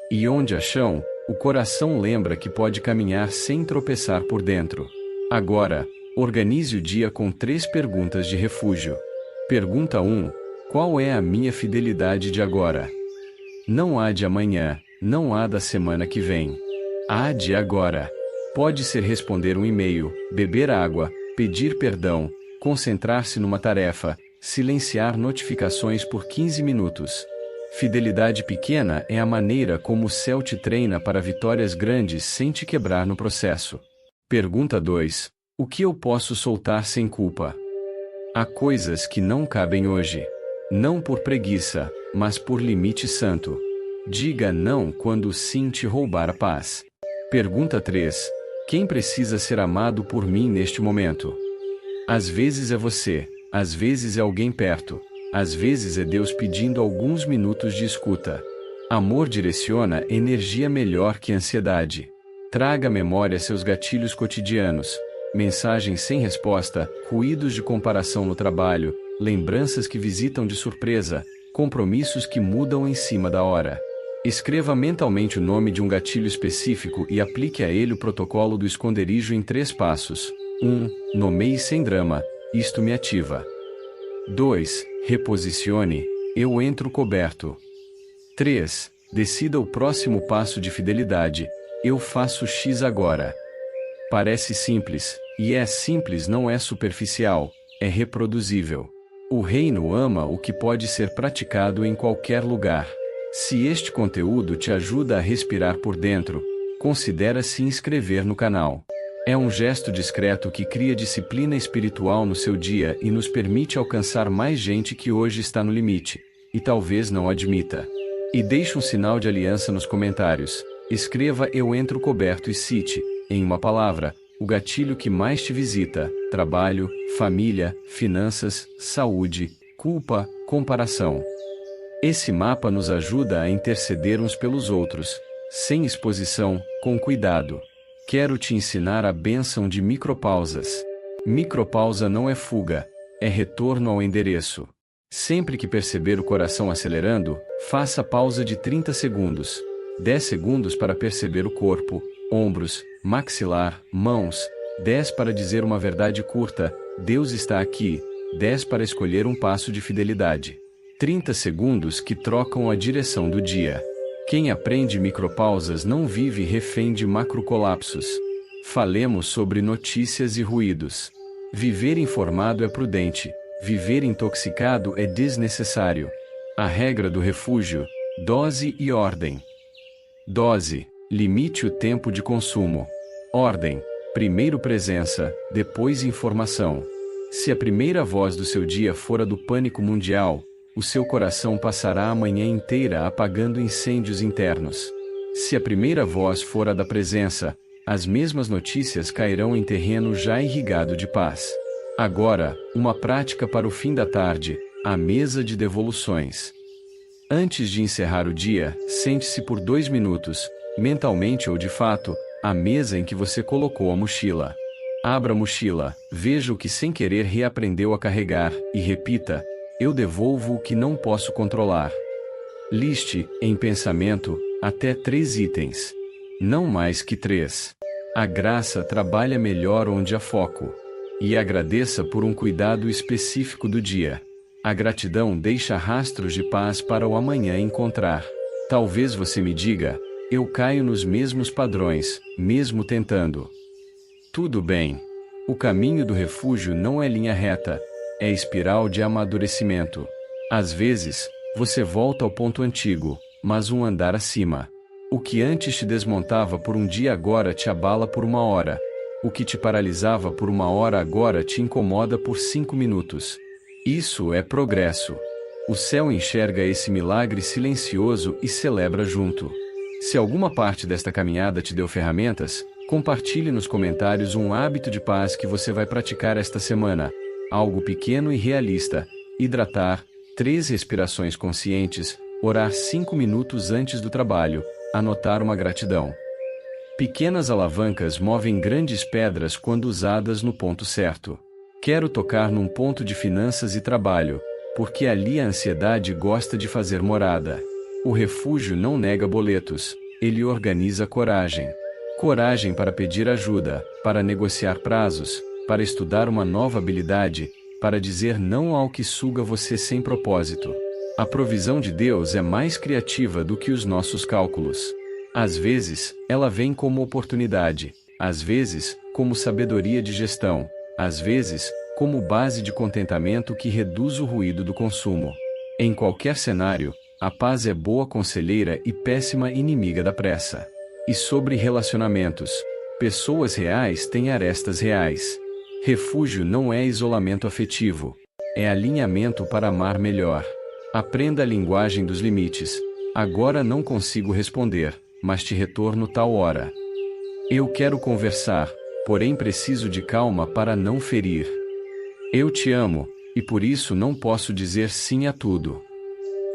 E onde há chão, o coração lembra que pode caminhar sem tropeçar por dentro. Agora, organize o dia com 3 perguntas de refúgio. Pergunta 1: qual é a minha fidelidade de agora? Não há de amanhã, não há da semana que vem. Há de agora. Pode ser responder um e-mail, beber água, pedir perdão, concentrar-se numa tarefa, silenciar notificações por 15 minutos. Fidelidade pequena é a maneira como o céu te treina para vitórias grandes sem te quebrar no processo. Pergunta 2: o que eu posso soltar sem culpa? Há coisas que não cabem hoje. Não por preguiça, mas por limite santo. Diga não quando o sim te roubar a paz. Pergunta 3: quem precisa ser amado por mim neste momento? Às vezes é você, às vezes é alguém perto, às vezes é Deus pedindo alguns minutos de escuta. Amor direciona energia melhor que ansiedade. Traga à memória seus gatilhos cotidianos, mensagens sem resposta, ruídos de comparação no trabalho, lembranças que visitam de surpresa, compromissos que mudam em cima da hora. Escreva mentalmente o nome de um gatilho específico e aplique a ele o protocolo do esconderijo em 3 passos. 1. Nomeie sem drama, isto me ativa. 2. Reposicione, eu entro coberto. 3. Decida o próximo passo de fidelidade. Eu faço X agora. Parece simples, e simples não é superficial, é reproduzível. O reino ama o que pode ser praticado em qualquer lugar. Se este conteúdo te ajuda a respirar por dentro, considere se inscrever no canal. É um gesto discreto que cria disciplina espiritual no seu dia e nos permite alcançar mais gente que hoje está no limite, e talvez não admita. E deixe um sinal de aliança nos comentários. Escreva "Eu entro coberto" e cite, em uma palavra, o gatilho que mais te visita: trabalho, família, finanças, saúde, culpa, comparação. Esse mapa nos ajuda a interceder uns pelos outros, sem exposição, com cuidado. Quero te ensinar a bênção de micropausas. Micropausa não é fuga, é retorno ao endereço. Sempre que perceber o coração acelerando, faça pausa de 30 segundos. 10 segundos para perceber o corpo, ombros, maxilar, mãos. 10 para dizer uma verdade curta, Deus está aqui. 10 para escolher um passo de fidelidade. 30 segundos que trocam a direção do dia. Quem aprende micropausas não vive refém de macrocolapsos. Falemos sobre notícias e ruídos. Viver informado é prudente. Viver intoxicado é desnecessário. A regra do refúgio: dose e ordem. Dose: limite o tempo de consumo. Ordem: primeiro presença, depois informação. Se a primeira voz do seu dia for a do pânico mundial, o seu coração passará a manhã inteira apagando incêndios internos. Se a primeira voz for a da presença, as mesmas notícias cairão em terreno já irrigado de paz. Agora, uma prática para o fim da tarde: a mesa de devoluções. Antes de encerrar o dia, sente-se por 2 minutos, mentalmente ou de fato, à mesa em que você colocou a mochila. Abra a mochila, veja o que sem querer reaprendeu a carregar, e repita: eu devolvo o que não posso controlar. Liste, em pensamento, até 3 itens. Não mais que 3. A graça trabalha melhor onde há foco. E agradeça por um cuidado específico do dia. A gratidão deixa rastros de paz para o amanhã encontrar. Talvez você me diga: eu caio nos mesmos padrões, mesmo tentando. Tudo bem. O caminho do refúgio não é linha reta, é espiral de amadurecimento. Às vezes, você volta ao ponto antigo, mas um andar acima. O que antes te desmontava por um dia agora te abala por 1 hora. O que te paralisava por 1 hora agora te incomoda por 5 minutos. Isso é progresso. O céu enxerga esse milagre silencioso e celebra junto. Se alguma parte desta caminhada te deu ferramentas, compartilhe nos comentários um hábito de paz que você vai praticar esta semana. Algo pequeno e realista: hidratar, 3 respirações conscientes, orar 5 minutos antes do trabalho, anotar uma gratidão. Pequenas alavancas movem grandes pedras quando usadas no ponto certo. Quero tocar num ponto de finanças e trabalho, porque ali a ansiedade gosta de fazer morada. O refúgio não nega boletos, ele organiza coragem. Coragem para pedir ajuda, para negociar prazos, para estudar uma nova habilidade, para dizer não ao que suga você sem propósito. A provisão de Deus é mais criativa do que os nossos cálculos. Às vezes, ela vem como oportunidade, às vezes, como sabedoria de gestão, às vezes, como base de contentamento que reduz o ruído do consumo. Em qualquer cenário, a paz é boa conselheira e péssima inimiga da pressa. E sobre relacionamentos: pessoas reais têm arestas reais. Refúgio não é isolamento afetivo, é alinhamento para amar melhor. Aprenda a linguagem dos limites. Agora não consigo responder, mas te retorno tal hora. Eu quero conversar, porém preciso de calma para não ferir. Eu te amo, e por isso não posso dizer sim a tudo.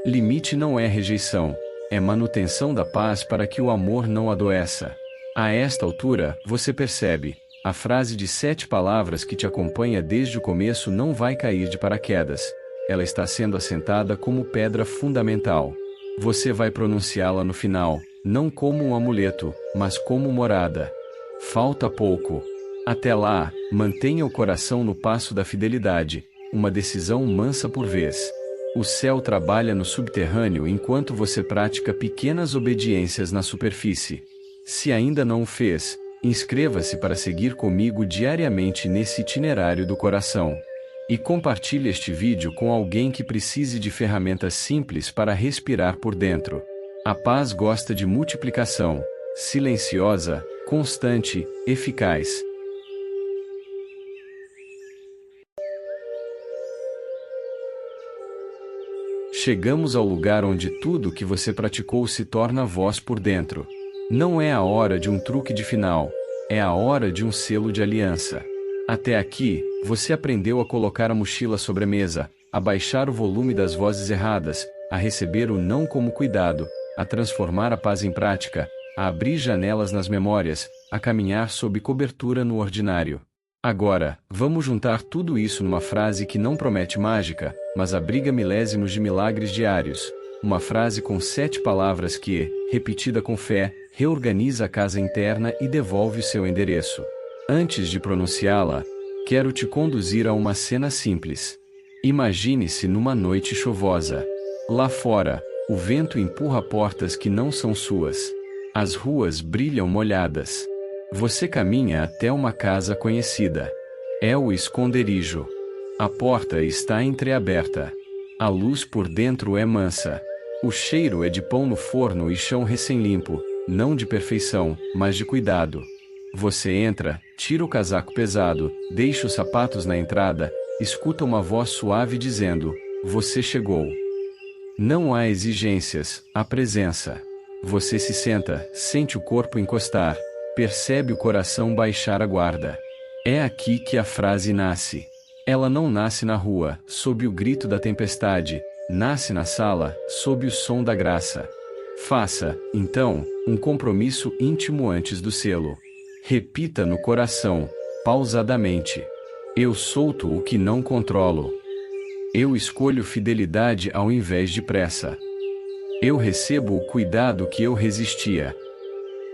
Limite não é rejeição, é manutenção da paz para que o amor não adoeça. A esta altura, você percebe, a frase de 7 palavras que te acompanha desde o começo não vai cair de paraquedas. Ela está sendo assentada como pedra fundamental. Você vai pronunciá-la no final, não como um amuleto, mas como morada. Falta pouco. Até lá, mantenha o coração no passo da fidelidade, uma decisão mansa por vez. O céu trabalha no subterrâneo enquanto você pratica pequenas obediências na superfície. Se ainda não o fez, inscreva-se para seguir comigo diariamente nesse itinerário do coração. E compartilhe este vídeo com alguém que precise de ferramentas simples para respirar por dentro. A paz gosta de multiplicação, silenciosa, constante, eficaz. Chegamos ao lugar onde tudo que você praticou se torna voz por dentro. Não é a hora de um truque de final, é a hora de um selo de aliança. Até aqui, você aprendeu a colocar a mochila sobre a mesa, a baixar o volume das vozes erradas, a receber o não como cuidado, a transformar a paz em prática, a abrir janelas nas memórias, a caminhar sob cobertura no ordinário. Agora, vamos juntar tudo isso numa frase que não promete mágica, mas abriga milésimos de milagres diários. Uma frase com 7 palavras que, repetida com fé, reorganiza a casa interna e devolve o seu endereço. Antes de pronunciá-la, quero te conduzir a uma cena simples. Imagine-se numa noite chuvosa. Lá fora, o vento empurra portas que não são suas. As ruas brilham molhadas. Você caminha até uma casa conhecida. É o esconderijo. A porta está entreaberta. A luz por dentro é mansa. O cheiro é de pão no forno e chão recém-limpo, não de perfeição, mas de cuidado. Você entra, tira o casaco pesado, deixa os sapatos na entrada, escuta uma voz suave dizendo: "Você chegou." Não há exigências, há presença. Você se senta, sente o corpo encostar, percebe o coração baixar a guarda. É aqui que a frase nasce. Ela não nasce na rua, sob o grito da tempestade, nasce na sala, sob o som da graça. Faça, então, um compromisso íntimo antes do selo. Repita no coração, pausadamente: "Eu solto o que não controlo. Eu escolho fidelidade ao invés de pressa. Eu recebo o cuidado que eu resistia.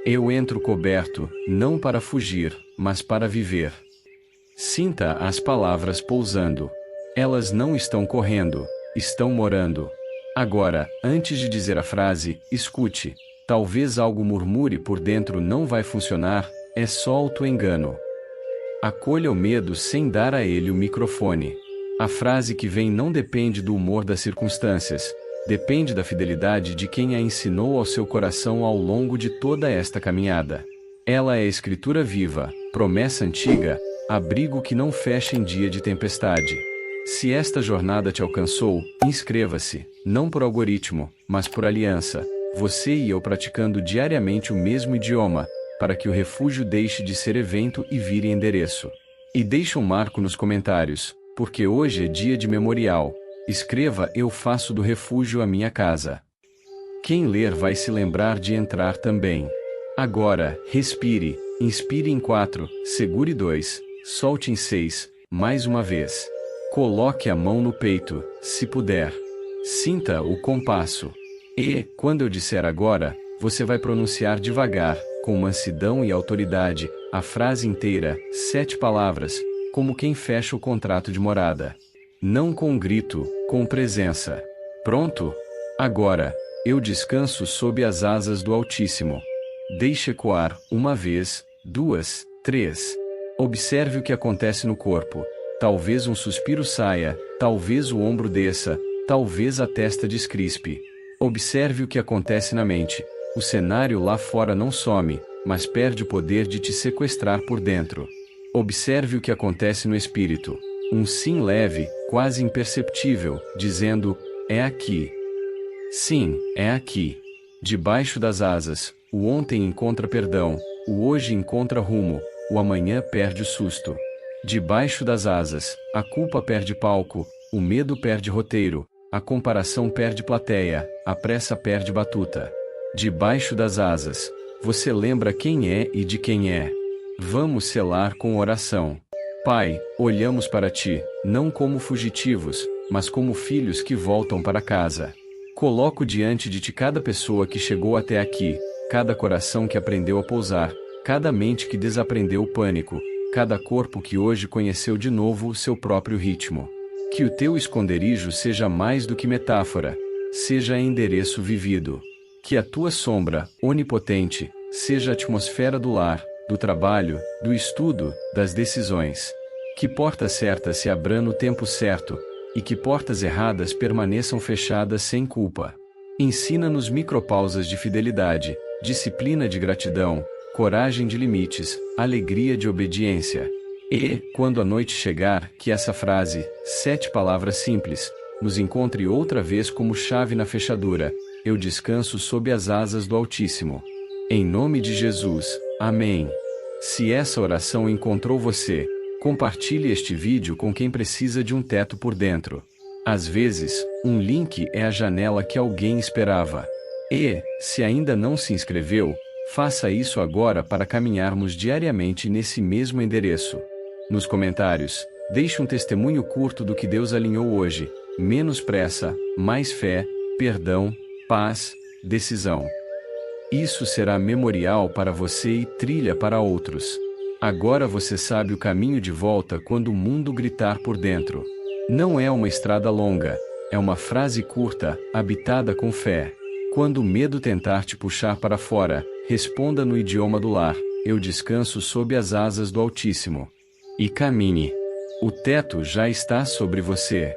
Eu entro coberto, não para fugir, mas para viver." Sinta as palavras pousando. Elas não estão correndo, estão morando. Agora, antes de dizer a frase, escute. Talvez algo murmure por dentro: "Não vai funcionar, é só auto-engano." Acolha o medo sem dar a ele o microfone. A frase que vem não depende do humor das circunstâncias. Depende da fidelidade de quem a ensinou ao seu coração ao longo de toda esta caminhada. Ela é escritura viva, promessa antiga, abrigo que não fecha em dia de tempestade. Se esta jornada te alcançou, inscreva-se, não por algoritmo, mas por aliança, você e eu praticando diariamente o mesmo idioma, para que o refúgio deixe de ser evento e vire endereço. E deixe um marco nos comentários, porque hoje é dia de memorial. Escreva: "Eu faço do refúgio a minha casa." Quem ler vai se lembrar de entrar também. Agora, respire, inspire em 4, segure 2, solte em 6, mais uma vez. Coloque a mão no peito, se puder. Sinta o compasso. E, quando eu disser agora, você vai pronunciar devagar, com mansidão e autoridade, a frase inteira, 7 palavras, como quem fecha o contrato de morada. Não com grito, com presença. Pronto? Agora, eu descanso sob as asas do Altíssimo. Deixe ecoar, 1 vez, 2, 3. Observe o que acontece no corpo. Talvez um suspiro saia, talvez o ombro desça, talvez a testa descrispe. Observe o que acontece na mente. O cenário lá fora não some, mas perde o poder de te sequestrar por dentro. Observe o que acontece no espírito. Um sim leve, quase imperceptível, dizendo: "É aqui." Sim, é aqui. Debaixo das asas, o ontem encontra perdão, o hoje encontra rumo, o amanhã perde o susto. Debaixo das asas, a culpa perde palco, o medo perde roteiro, a comparação perde plateia, a pressa perde batuta. Debaixo das asas, você lembra quem é e de quem é. Vamos selar com oração. Pai, olhamos para Ti, não como fugitivos, mas como filhos que voltam para casa. Coloco diante de Ti cada pessoa que chegou até aqui, cada coração que aprendeu a pousar, cada mente que desaprendeu o pânico, cada corpo que hoje conheceu de novo o seu próprio ritmo. Que o teu esconderijo seja mais do que metáfora, seja endereço vivido. Que a tua sombra, onipotente, seja a atmosfera do lar, do trabalho, do estudo, das decisões. Que portas certas se abram no tempo certo, e que portas erradas permaneçam fechadas sem culpa. Ensina-nos micropausas de fidelidade, disciplina de gratidão, coragem de limites, alegria de obediência. E, quando a noite chegar, que essa frase, 7 palavras simples, nos encontre outra vez como chave na fechadura: eu descanso sob as asas do Altíssimo. Em nome de Jesus, amém. Se essa oração encontrou você, compartilhe este vídeo com quem precisa de um teto por dentro. Às vezes, um link é a janela que alguém esperava. E, se ainda não se inscreveu, faça isso agora para caminharmos diariamente nesse mesmo endereço. Nos comentários, deixe um testemunho curto do que Deus alinhou hoje: menos pressa, mais fé, perdão, paz, decisão. Isso será memorial para você e trilha para outros. Agora você sabe o caminho de volta quando o mundo gritar por dentro. Não é uma estrada longa, é uma frase curta, habitada com fé. Quando o medo tentar te puxar para fora, responda no idioma do lar: eu descanso sob as asas do Altíssimo. E caminhe. O teto já está sobre você.